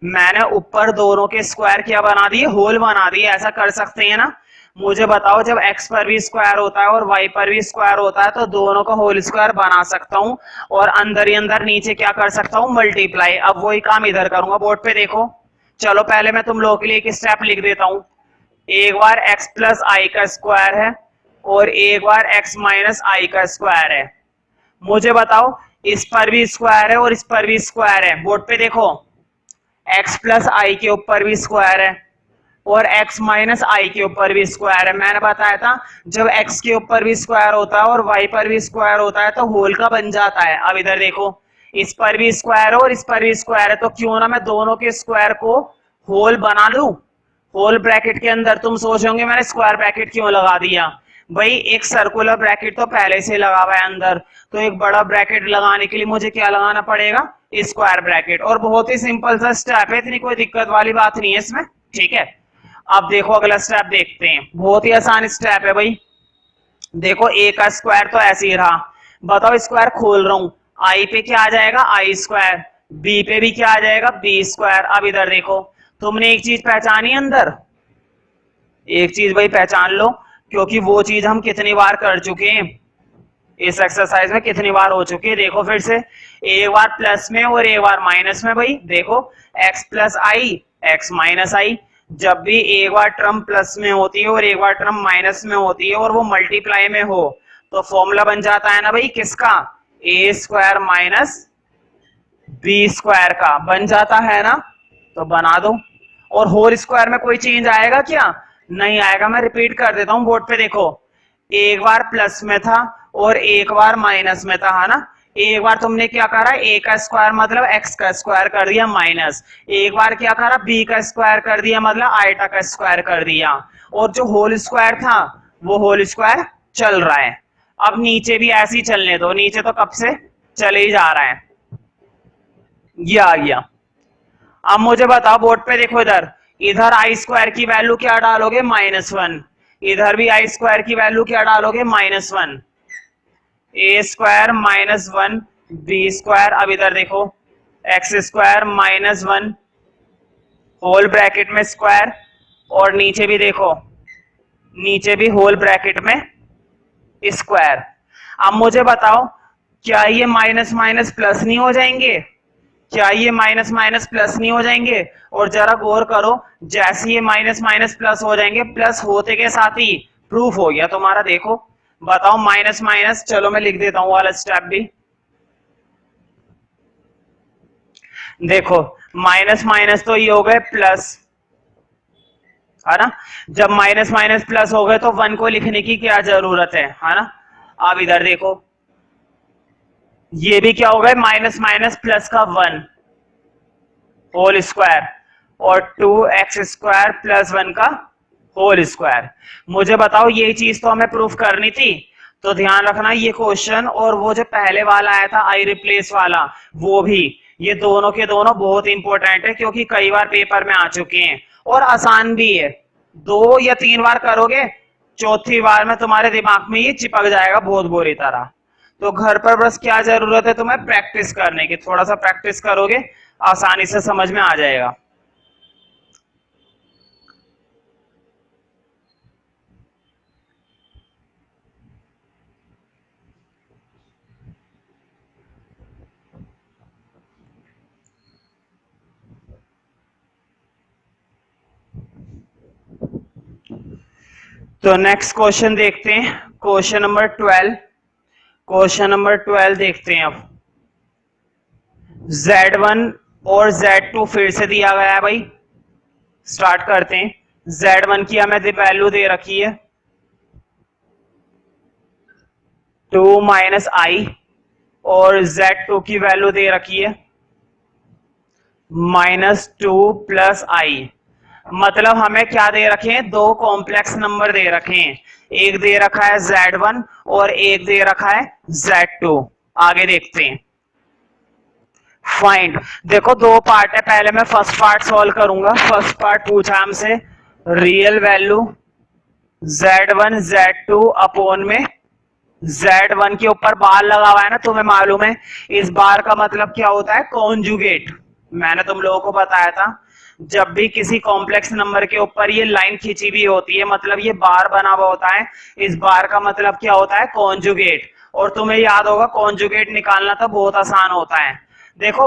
मैंने ऊपर दोनों के स्क्वायर क्या बना दिए, होल बना दिए, ऐसा कर सकते हैं ना। मुझे बताओ जब x पर भी स्क्वायर होता है और y पर भी स्क्वायर होता है तो दोनों का होल स्क्वायर बना सकता हूं और अंदर ही अंदर नीचे क्या कर सकता हूं, मल्टीप्लाई। अब वही काम इधर करूंगा, बोर्ड पे देखो। चलो पहले मैं तुम लोगों के लिए एक स्टेप लिख देता हूं। एक बार x प्लस आई का स्क्वायर है और एक बार x माइनस आई का स्क्वायर है। मुझे बताओ इस पर भी स्क्वायर है और इस पर भी स्क्वायर है। बोर्ड पे देखो x प्लस आई के ऊपर भी स्क्वायर है और x माइनस आई के ऊपर भी स्क्वायर है। मैंने बताया था जब x के ऊपर भी स्क्वायर होता है और y पर भी स्क्वायर होता है तो होल का बन जाता है। अब इधर देखो इस पर भी स्क्वायर है और इस पर भी स्क्वायर है, तो क्यों ना मैं दोनों के स्क्वायर को होल बना लूं। होल ब्रैकेट के अंदर तुम सोचोगे मैंने स्क्वायर ब्रैकेट क्यों लगा दिया, भाई एक सर्कुलर ब्रैकेट तो पहले से लगा हुआ है अंदर, तो एक बड़ा ब्रैकेट लगाने के लिए मुझे क्या लगाना पड़ेगा, स्क्वायर ब्रैकेट। और बहुत ही सिंपल सा स्टेप है, इतनी कोई दिक्कत वाली बात नहीं है इसमें, ठीक है। अब देखो अगला स्टेप देखते हैं, बहुत ही आसान स्टेप है भाई। देखो a का स्क्वायर तो ऐसे ही रहा, बताओ स्क्वायर खोल रहा हूं, i पे क्या आ जाएगा, आई स्क्वायर, b पे भी क्या आ जाएगा, बी स्क्वायर। अब इधर देखो तुमने एक चीज पहचानी अंदर, एक चीज भाई पहचान लो, क्योंकि वो चीज हम कितनी बार कर चुके हैं इस एक्सरसाइज में, कितनी बार हो चुकी है। देखो फिर से एक बार प्लस में और एक बार माइनस में। भाई देखो x प्लस आई x माइनस आई, जब भी एक बार टर्म प्लस में होती है और एक बार टर्म माइनस में होती है और वो मल्टीप्लाई में हो तो फॉर्मूला बन जाता है ना भाई किसका, ए स्क्वायर माइनस बी स्क्वायर का बन जाता है ना, तो बना दो। और होल स्क्वायर में कोई चेंज आएगा क्या, नहीं आएगा। मैं रिपीट कर देता हूं, बोर्ड पे देखो एक बार प्लस में था और एक बार माइनस में था, है ना। एक बार तुमने क्या करा, a का स्क्वायर मतलब x का स्क्वायर कर दिया माइनस, एक बार क्या करा b का स्क्वायर कर दिया मतलब आयटा का स्क्वायर कर दिया, और जो होल स्क्वायर था वो होल स्क्वायर चल रहा है। अब नीचे भी ऐसे ही चलने दो, नीचे तो कब से चले ही जा रहा है, ये आ गया। अब मुझे बताओ बोर्ड पे देखो, इधर इधर आई स्क्वायर की वैल्यू क्या डालोगे, -1, इधर भी आई स्क्वायर की वैल्यू क्या डालोगे, -1, ए स्क्वायर -1 बी स्क्वायर। अब इधर देखो x स्क्वायर -1 होल ब्रैकेट में स्क्वायर, और नीचे भी देखो, नीचे भी होल ब्रैकेट में स्क्वायर। अब मुझे बताओ, क्या ये माइनस माइनस प्लस नहीं हो जाएंगे? क्या ये माइनस माइनस प्लस नहीं हो जाएंगे? और जरा गौर करो, जैसे ये माइनस माइनस प्लस हो जाएंगे, प्लस होते के साथ ही प्रूफ हो गया तुम्हारा। देखो बताओ, माइनस माइनस, चलो मैं लिख देता हूं वाला स्टेप भी। देखो माइनस माइनस तो ये हो गए प्लस, है ना। जब माइनस माइनस प्लस हो गए तो वन को लिखने की क्या जरूरत है ना। अब इधर देखो, ये भी क्या हो गए, माइनस माइनस प्लस का वन होल स्क्वायर, और 2x² प्लस 1 का होल स्क्वायर। मुझे बताओ, ये चीज तो हमें प्रूफ करनी थी, तो ध्यान रखना ये क्वेश्चन और वो जो पहले वाला आया था आई रिप्लेस वाला, वो भी, ये दोनों के दोनों बहुत इंपॉर्टेंट है, क्योंकि कई बार पेपर में आ चुके हैं और आसान भी है। 2 या 3 बार करोगे, चौथी बार में तुम्हारे दिमाग में ये चिपक जाएगा बहुत बुरी तरह। तो घर पर बस क्या जरूरत है तुम्हें, प्रैक्टिस करने की। थोड़ा सा प्रैक्टिस करोगे, आसानी से समझ में आ जाएगा। तो नेक्स्ट क्वेश्चन देखते हैं, क्वेश्चन नंबर 12। क्वेश्चन नंबर 12 देखते हैं अब। Z1 और Z2 फिर से दिया गया है भाई, स्टार्ट करते हैं। Z1 की हमें वैल्यू दे रखी है 2 माइनस आई, और Z2 की वैल्यू दे रखी है -2 प्लस आई। मतलब हमें क्या दे रखे हैं, 2 कॉम्प्लेक्स नंबर दे रखे हैं, एक दे रखा है Z1 और एक दे रखा है Z2। आगे देखते हैं, फाइंड। देखो 2 पार्ट है, पहले मैं फर्स्ट पार्ट सॉल्व करूंगा। फर्स्ट पार्ट पूछा हमसे, real value Z1 Z2 upon में Z1 के ऊपर बार लगा हुआ है ना, तुम्हें मालूम है इस बार का मतलब क्या होता है, कॉन्जुगेट। मैंने तुम लोगों को बताया था, जब भी किसी कॉम्प्लेक्स नंबर के ऊपर ये लाइन खींची भी होती है, मतलब ये बार बना हुआ होता है, इस बार का मतलब क्या होता है, कॉन्जुगेट। और तुम्हें याद होगा कॉन्जुगेट निकालना तो बहुत आसान होता है। देखो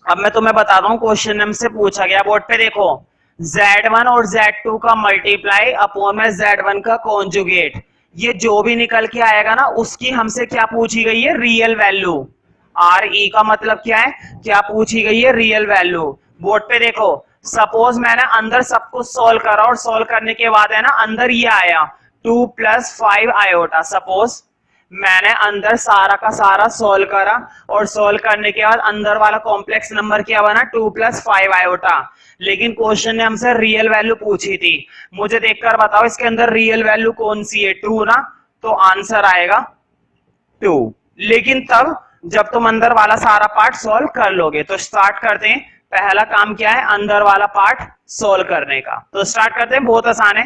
अब मैं तुम्हें बताता हूँ, क्वेश्चन हमसे पूछा गया बोर्ड पे, देखो Z1 और Z2 का मल्टीप्लाई अपॉन में Z1 का कॉन्जुगेट, ये जो भी निकल के आएगा ना, उसकी हमसे क्या पूछी गई है, रियल वैल्यू। RE का मतलब क्या है, क्या पूछी गई है, रियल वैल्यू। बोर्ड पे देखो, सपोज मैंने अंदर सब कुछ सोल्व करा, और सोल्व करने के बाद है ना अंदर ये आया 2 + 5 आयोटा। सपोज मैंने अंदर सारा का सारा सोल्व करा, और सोल्व करने के बाद अंदर वाला कॉम्प्लेक्स नंबर क्या बना, 2 + 5 आयोटा। लेकिन क्वेश्चन ने हमसे रियल वैल्यू पूछी थी। मुझे देखकर बताओ इसके अंदर रियल वैल्यू कौन सी है, 2 ना, तो आंसर आएगा 2। लेकिन तब जब तुम अंदर वाला सारा पार्ट सोल्व कर लोगे। तो स्टार्ट करते हैं, पहला काम क्या है, अंदर वाला पार्ट सोल्व करने का। तो स्टार्ट करते हैं, बहुत आसान है।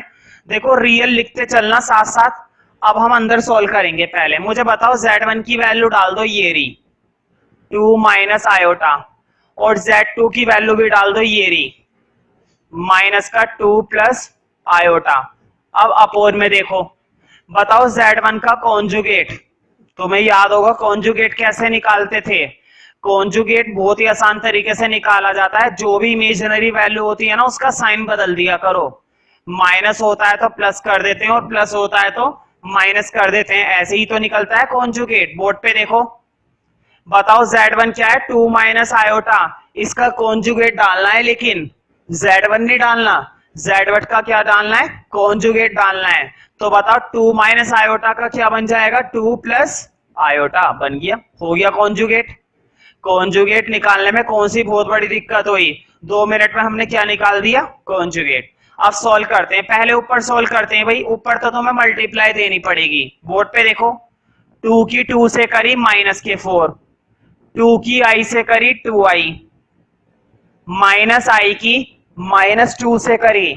देखो रियल लिखते चलना साथ साथ। अब हम अंदर सोल्व करेंगे। पहले मुझे बताओ Z1 की वैल्यू डाल दो, ये रही 2 माइनस आयोटा, और Z2 की वैल्यू भी डाल दो, ये रही माइनस का 2 प्लस आयोटा। अब अपोन में देखो, बताओ Z1 का कॉन्जुगेट। तुम्हें याद होगा कॉन्जुगेट कैसे निकालते थे। कॉन्जुगेट बहुत ही आसान तरीके से निकाला जाता है, जो भी इमेजिनरी वैल्यू होती है ना, उसका साइन बदल दिया करो। माइनस होता है तो प्लस कर देते हैं, और प्लस होता है तो माइनस कर देते हैं, ऐसे ही तो निकलता है कॉन्जुगेट। बोर्ड पे देखो, बताओ Z1 क्या है, 2 माइनस आयोटा, इसका कॉन्जुगेट डालना है, लेकिन Z1 नहीं डालना, Z1 का क्या डालना है, कॉन्जुगेट डालना है। तो बताओ 2 माइनस आयोटा का क्या बन जाएगा, 2 प्लस आयोटा बन गया, हो गया कॉन्जुगेट। कॉन्जुगेट निकालने में कौन सी बहुत बड़ी दिक्कत हुई, 2 मिनट में हमने क्या निकाल दिया, कॉन्जुगेट। अब सॉल्व करते हैं, पहले ऊपर सॉल्व करते हैं भाई। ऊपर तो तुम्हें मल्टीप्लाई देनी पड़ेगी। बोर्ड पे देखो, 2 की 2 से करी माइनस के 4, 2 की आई से करी 2i, माइनस आई की -2 से करी,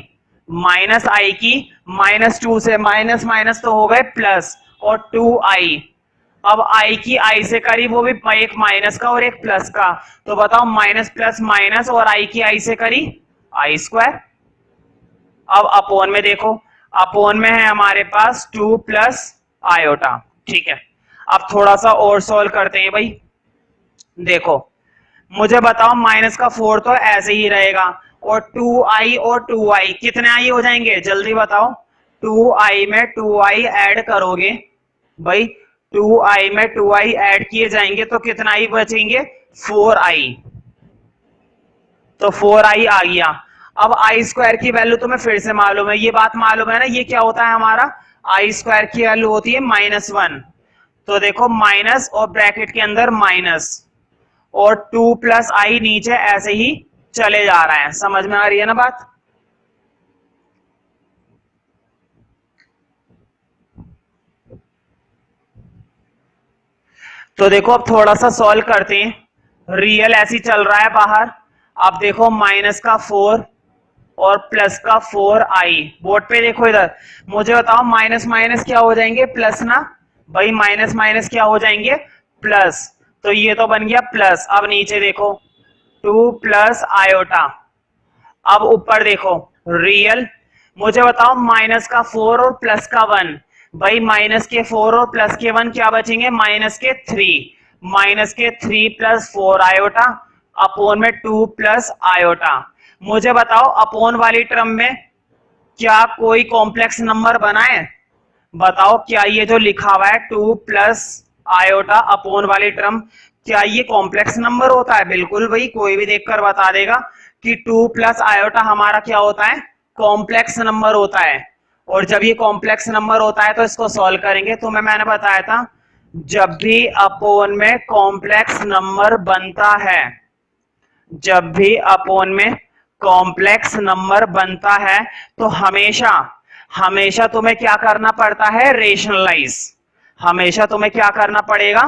माइनस आई की -2 से, माइनस माइनस तो हो गए प्लस, और 2i। अब आई की आई से करी, वो भी एक माइनस का और एक प्लस का। तो बताओ माइनस प्लस माइनस, और आई की आई से करी आई स्क्वायर। अब अपोन में देखो, अपोन में है हमारे पास 2 प्लस आयोटा। ठीक है, अब थोड़ा सा और सॉल्व करते हैं भाई। देखो मुझे बताओ, माइनस का 4 तो ऐसे ही रहेगा, और 2i और 2i कितने आई हो जाएंगे, जल्दी बताओ। 2i में 2i ऐड करोगे भाई, 2i में 2i ऐड किए जाएंगे तो कितना i बचेंगे, 4i। तो 4i आ गया। अब आई स्क्वायर की वैल्यू तुम्हें फिर से मालूम है, ये बात मालूम है ना, ये क्या होता है हमारा, आई स्क्वायर की वैल्यू होती है -1। तो देखो माइनस और ब्रैकेट के अंदर माइनस, और 2 प्लस आई नीचे ऐसे ही चले जा रहा है। समझ में आ रही है ना बात। तो देखो अब थोड़ा सा सॉल्व करते हैं, रियल ऐसी चल रहा है बाहर। अब देखो माइनस का 4 और प्लस का 4i, बोर्ड पे देखो इधर, मुझे बताओ माइनस माइनस क्या हो जाएंगे, प्लस ना भाई, माइनस माइनस क्या हो जाएंगे, प्लस। तो ये तो बन गया प्लस। अब नीचे देखो 2 प्लस आयोटा। अब ऊपर देखो रियल, मुझे बताओ माइनस का 4 और प्लस का 1, भाई माइनस के 4 और प्लस के 1 क्या बचेंगे, माइनस के 3, माइनस के 3 प्लस 4 आयोटा, अपोन में 2 प्लस आयोटा। मुझे बताओ अपोन वाली टर्म में क्या कोई कॉम्प्लेक्स नंबर बना है, बताओ क्या ये जो लिखा हुआ है 2 प्लस आयोटा अपोन वाली टर्म, क्या ये कॉम्प्लेक्स नंबर होता है, बिल्कुल भाई, कोई भी देखकर बता देगा कि 2 प्लस आयोटा हमारा क्या होता है, कॉम्प्लेक्स नंबर होता है। और जब ये कॉम्प्लेक्स नंबर होता है तो इसको सॉल्व करेंगे। तुम्हें मैंने बताया था, जब भी अपोन में कॉम्प्लेक्स नंबर बनता है, जब भी अपोन में कॉम्प्लेक्स नंबर बनता है तो हमेशा हमेशा तुम्हें क्या करना पड़ता है, रेशनलाइज। हमेशा तुम्हें क्या करना पड़ेगा,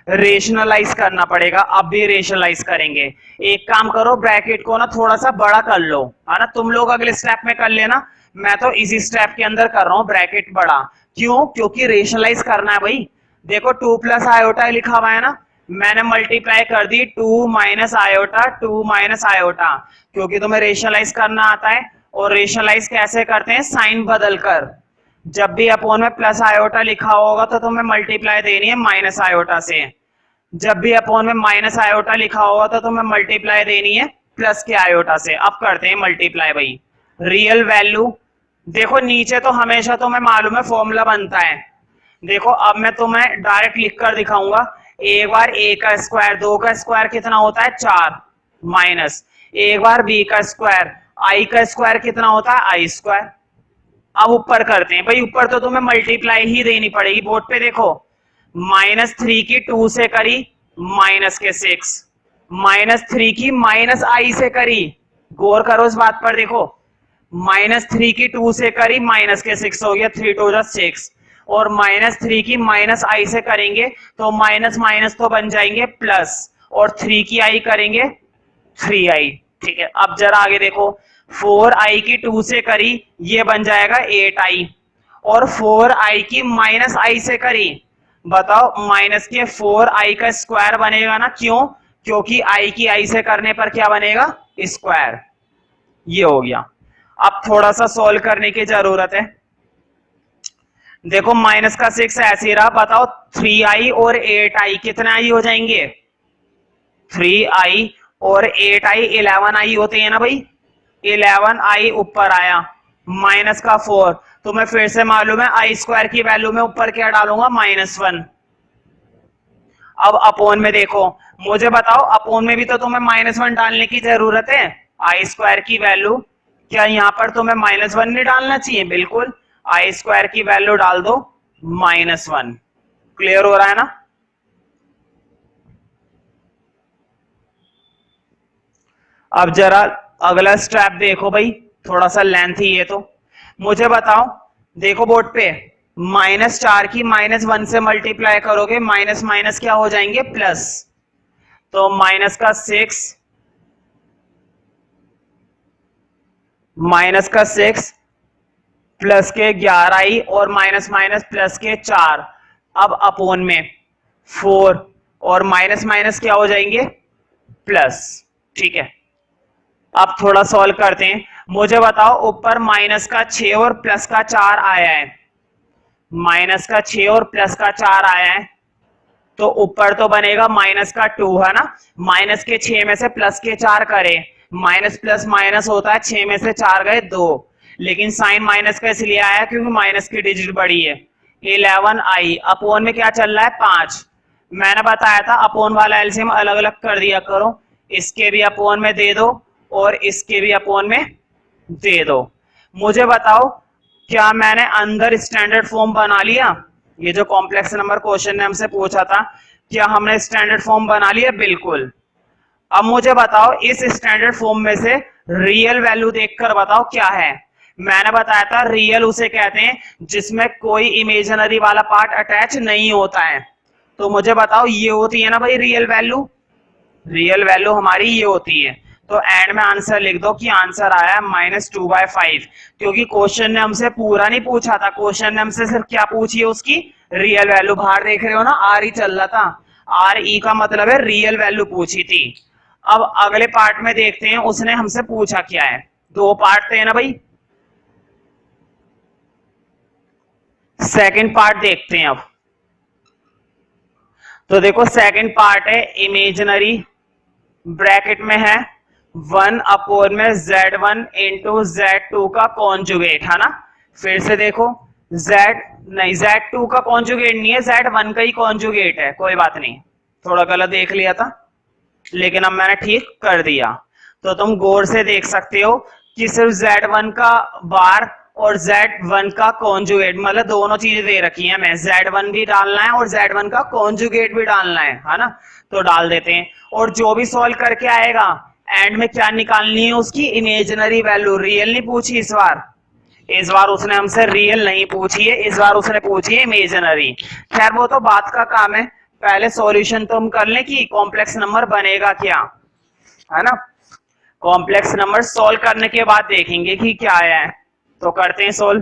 रेशनलाइज करना पड़ेगा। अब भी रेशनलाइज करेंगे। एक काम करो, ब्रैकेट को ना थोड़ा सा बड़ा कर लो, है ना, तुम लोग अगले स्टेप में कर लेना, मैं तो इसी स्टेप के अंदर कर रहा हूं ब्रैकेट बड़ा। क्यों, क्योंकि रेशनलाइज करना है भाई। देखो 2 प्लस आयोटा लिखा हुआ है ना, मैंने मल्टीप्लाई कर दी 2 माइनस आयोटा, 2 माइनस आयोटा, क्योंकि तुम्हें रेशनलाइज करना आता है। और रेशनलाइज कैसे करते हैं, साइन बदलकर। जब भी अपोन में प्लस आयोटा लिखा होगा तो तुम्हें मल्टीप्लाई देनी है माइनस आयोटा से, जब भी अपोन में माइनस आयोटा लिखा होगा तो तुम्हें मल्टीप्लाई देनी है प्लस के आयोटा से। अब करते हैं मल्टीप्लाई भाई। रियल वैल्यू देखो नीचे तो हमेशा तुम्हें मालूम है फॉर्मूला बनता है। देखो अब मैं तुम्हें डायरेक्ट लिख कर दिखाऊंगा, एक बार a का स्क्वायर, 2 का स्क्वायर कितना होता है 4, माइनस एक बार b का स्क्वायर, i का स्क्वायर कितना होता है i स्क्वायर। अब ऊपर करते हैं भाई, ऊपर तो तुम्हें मल्टीप्लाई ही देनी पड़ेगी। बोर्ड पे देखो, -3 की 2 से करी माइनस के 6, -3 की माइनस आई से करी, गौर करो इस बात पर, देखो -3 की 2 से करी माइनस के 6 हो गया, 3 2 6, और -3 की माइनस आई से करेंगे तो माइनस माइनस तो बन जाएंगे प्लस, और 3 की आई करेंगे 3i। ठीक है, अब जरा आगे देखो, 4i की 2 से करी ये बन जाएगा 8i, और 4i की माइनस आई से करी, बताओ माइनस के 4i का स्क्वायर बनेगा ना, क्यों, क्योंकि i की आई से करने पर क्या बनेगा, स्क्वायर। ये हो गया। अब थोड़ा सा सॉल्व करने की जरूरत है। देखो माइनस का 6 ऐसे रहा, बताओ 3i और 8i कितने आई हो जाएंगे, 3i और 8i 11i होते हैं ना भाई, 11i ऊपर आया, माइनस का 4, तो मैं फिर से मालूम है आई स्क्वायर की वैल्यू में ऊपर क्या डालूंगा, -1। अब अपोन में देखो, मुझे बताओ अपोन में भी तो तुम्हें -1 डालने की जरूरत है। आई स्क्वायर की वैल्यू, क्या यहां पर तुम्हें -1 नहीं डालना चाहिए, बिल्कुल आई स्क्वायर की वैल्यू डाल दो -1। क्लियर हो रहा है ना। अब जरा अगला स्टेप देखो भाई, थोड़ा सा लेंथी है तो मुझे बताओ, देखो बोर्ड पे, -4 की -1 से मल्टीप्लाई करोगे, माइनस माइनस क्या हो जाएंगे, प्लस, तो माइनस का 6, माइनस का 6 प्लस के 11i, और माइनस माइनस प्लस के 4, अब अपोन में 4, और माइनस माइनस क्या हो जाएंगे, प्लस। ठीक है, अब थोड़ा सॉल्व करते हैं। मुझे बताओ ऊपर माइनस का 6 और प्लस का 4 आया है, माइनस का 6 और प्लस का 4 आया है, तो ऊपर तो बनेगा माइनस का 2 है ना। माइनस के 6 में से प्लस के 4 करें, माइनस प्लस माइनस होता है, 6 में से 4 गए 2, लेकिन साइन माइनस का इसलिए आया क्योंकि माइनस की डिजिट बड़ी है। 11i अपोन में क्या चल रहा है 5। मैंने बताया था अपोन वाला एलसीएम अलग अलग कर दिया करो, इसके भी अपोन में दे दो और इसके भी अपोन में दे दो। मुझे बताओ क्या मैंने अंदर स्टैंडर्ड फॉर्म बना लिया? ये जो कॉम्प्लेक्स नंबर क्वेश्चन ने हमसे पूछा था, क्या हमने स्टैंडर्ड फॉर्म बना लिया? बिल्कुल। अब मुझे बताओ इस स्टैंडर्ड फॉर्म में से रियल वैल्यू देखकर बताओ क्या है। मैंने बताया था रियल उसे कहते हैं जिसमें कोई इमेजिनरी वाला पार्ट अटैच नहीं होता है। तो मुझे बताओ ये होती है ना भाई रियल वैल्यू, रियल वैल्यू हमारी ये होती है। तो एंड में आंसर लिख दो कि आंसर आया -2/5, क्योंकि क्वेश्चन ने हमसे पूरा नहीं पूछा था, क्वेश्चन ने हमसे सिर्फ क्या पूछी है उसकी रियल वैल्यू। बाहर देख रहे हो ना आर ई चल रहा था, आर ई का मतलब है रियल वैल्यू पूछी थी। अब अगले पार्ट में देखते हैं उसने हमसे पूछा क्या है। दो पार्ट थे ना भाई, सेकंड पार्ट देखते हैं अब। तो देखो सेकंड पार्ट है इमेजिनरी ब्रैकेट में है 1 अपोन में Z1 इंटू Z2 का कॉन्जुगेट, है ना। फिर से देखो Z नहीं, Z2 का कॉन्जुगेट नहीं है, Z1 का ही कॉन्जुगेट है। कोई बात नहीं, थोड़ा गलत देख लिया था लेकिन अब मैंने ठीक कर दिया। तो तुम गौर से देख सकते हो कि सिर्फ Z1 का बार और Z1 का कॉन्जुगेट, मतलब दोनों चीजें दे रखी है, हमें Z1 भी डालना है और Z1 का कॉन्जुगेट भी डालना है ना। तो डाल देते हैं और जो भी सॉल्व करके आएगा एंड में क्या निकालनी है उसकी इमेजिनरी वैल्यू। रियल नहीं पूछी इस बार उसने हमसे रियल नहीं पूछी है, इस बार उसने पूछी है इमेजिनरी। खैर वो तो बात का काम है, पहले सॉल्यूशन तो हम कर लें कि कॉम्प्लेक्स नंबर बनेगा क्या, है ना। कॉम्प्लेक्स नंबर सॉल्व करने के बाद देखेंगे कि क्या आया है। तो करते हैं सोल्व।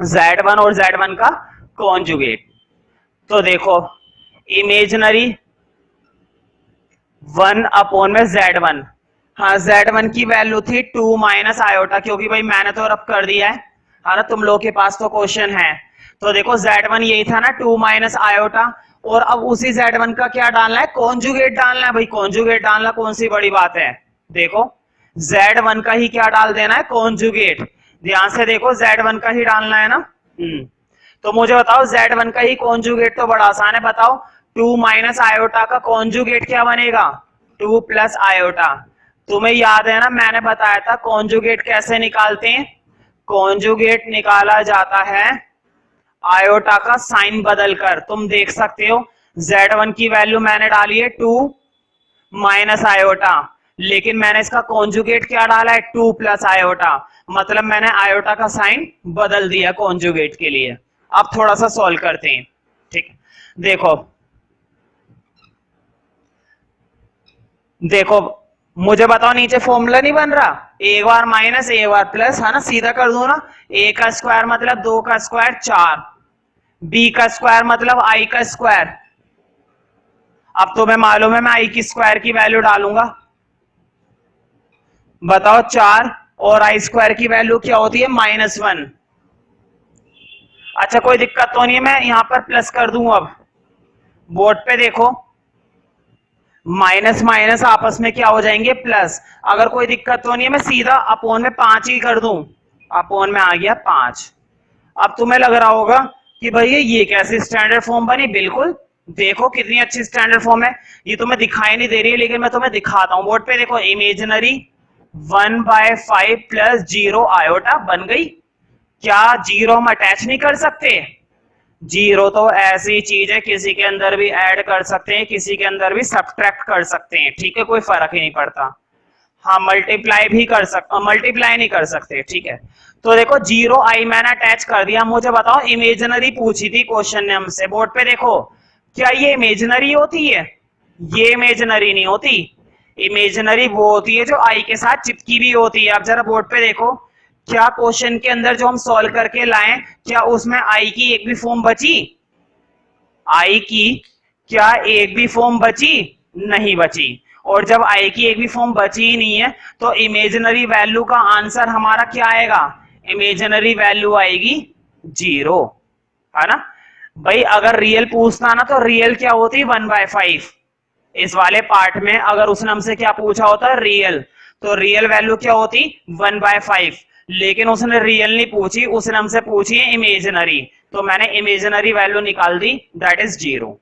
Z1 और Z1 का कॉन्जुगेट, तो देखो इमेजिनरी 1 अपोन में Z1, हाँ Z1 की वैल्यू थी 2 माइनस आयोटा, क्योंकि भाई मैंने तो रब कर दिया है ना, तुम लोग के पास तो क्वेश्चन है। तो देखो Z1 यही था ना 2 माइनस आयोटा, और अब उसी Z1 का क्या डालना है, कॉन्जुगेट डालना है। भाई कॉन्जुगेट डालना कौन सी बड़ी बात है, देखो Z1 का ही क्या डाल देना है, कॉन्जुगेट। ध्यान से देखो Z1 का ही डालना है ना। तो मुझे बताओ Z1 का ही कॉन्जुगेट तो बड़ा आसान है, बताओ 2 माइनस आयोटा का कॉन्जुगेट क्या बनेगा, 2 प्लस आयोटा। तुम्हें याद है ना मैंने बताया था कॉन्जुगेट कैसे निकालते हैं, कॉन्जुगेट निकाला जाता है आयोटा का साइन बदलकर। तुम देख सकते हो Z1 की वैल्यू मैंने डाली है 2 माइनस आयोटा, लेकिन मैंने इसका कॉन्जुगेट क्या डाला है 2 प्लस आयोटा, मतलब मैंने आयोटा का साइन बदल दिया कॉन्जुगेट के लिए। अब थोड़ा सा सॉल्व करते हैं, ठीक। देखो देखो मुझे बताओ नीचे फॉर्मूला नहीं बन रहा, एक बार माइनस एक बार प्लस, है ना। सीधा कर दो ना, a का स्क्वायर मतलब 2 का स्क्वायर 4, b का स्क्वायर मतलब i का स्क्वायर। अब तुम्हें मालूम है मैं i की स्क्वायर की वैल्यू डालूंगा, बताओ 4, और i स्क्वायर की वैल्यू क्या होती है -1। अच्छा कोई दिक्कत तो नहीं है, मैं यहां पर प्लस कर दूं। अब बोर्ड पे देखो माइनस माइनस आपस में क्या हो जाएंगे, प्लस। अगर कोई दिक्कत तो नहीं है मैं सीधा अपोन में 5 ही कर दूं, अपोन में आ गया 5। अब तुम्हें लग रहा होगा कि भैया ये कैसे स्टैंडर्ड फॉर्म बनी, बिल्कुल देखो कितनी अच्छी स्टैंडर्ड फॉर्म है। ये तुम्हें दिखाई नहीं दे रही है लेकिन मैं तुम्हें दिखाता हूं। बोर्ड पे देखो इमेजिनरी 1/5 प्लस 0 आयोटा बन गई। क्या 0 हम अटैच नहीं कर सकते, 0 तो ऐसी चीज है किसी के अंदर भी ऐड कर सकते हैं, किसी के अंदर भी सब्ट्रैक्ट कर सकते हैं, ठीक है, कोई फर्क ही नहीं पड़ता। हाँ मल्टीप्लाई भी कर सकते, मल्टीप्लाई नहीं कर सकते, ठीक है। तो देखो 0 आई मैंने अटैच कर दिया। मुझे बताओ इमेजिनरी पूछी थी क्वेश्चन ने हमसे, बोर्ड पे देखो क्या ये इमेजिनरी होती है, ये इमेजिनरी नहीं होती। इमेजिनरी वो होती है जो आई के साथ चिपकी भी होती है। अब जरा बोर्ड पे देखो क्या क्वेश्चन के अंदर जो हम सॉल्व करके लाए क्या उसमें आई की एक भी फॉर्म बची, आई की क्या एक भी फॉर्म बची, नहीं बची। और जब आई की एक भी फॉर्म बची ही नहीं है तो इमेजिनरी वैल्यू का आंसर हमारा क्या आएगा, इमेजिनरी वैल्यू आएगी 0, है ना भाई। अगर रियल पूछता ना तो रियल क्या होती 1/5। इस वाले पार्ट में अगर उसने हमसे क्या पूछा होता रियल, तो रियल वैल्यू क्या होती 1/5, लेकिन उसने रियल नहीं पूछी, उसने हमसे पूछी है इमेजिनरी, तो मैंने इमेजिनरी वैल्यू निकाल दी, दैट इज 0।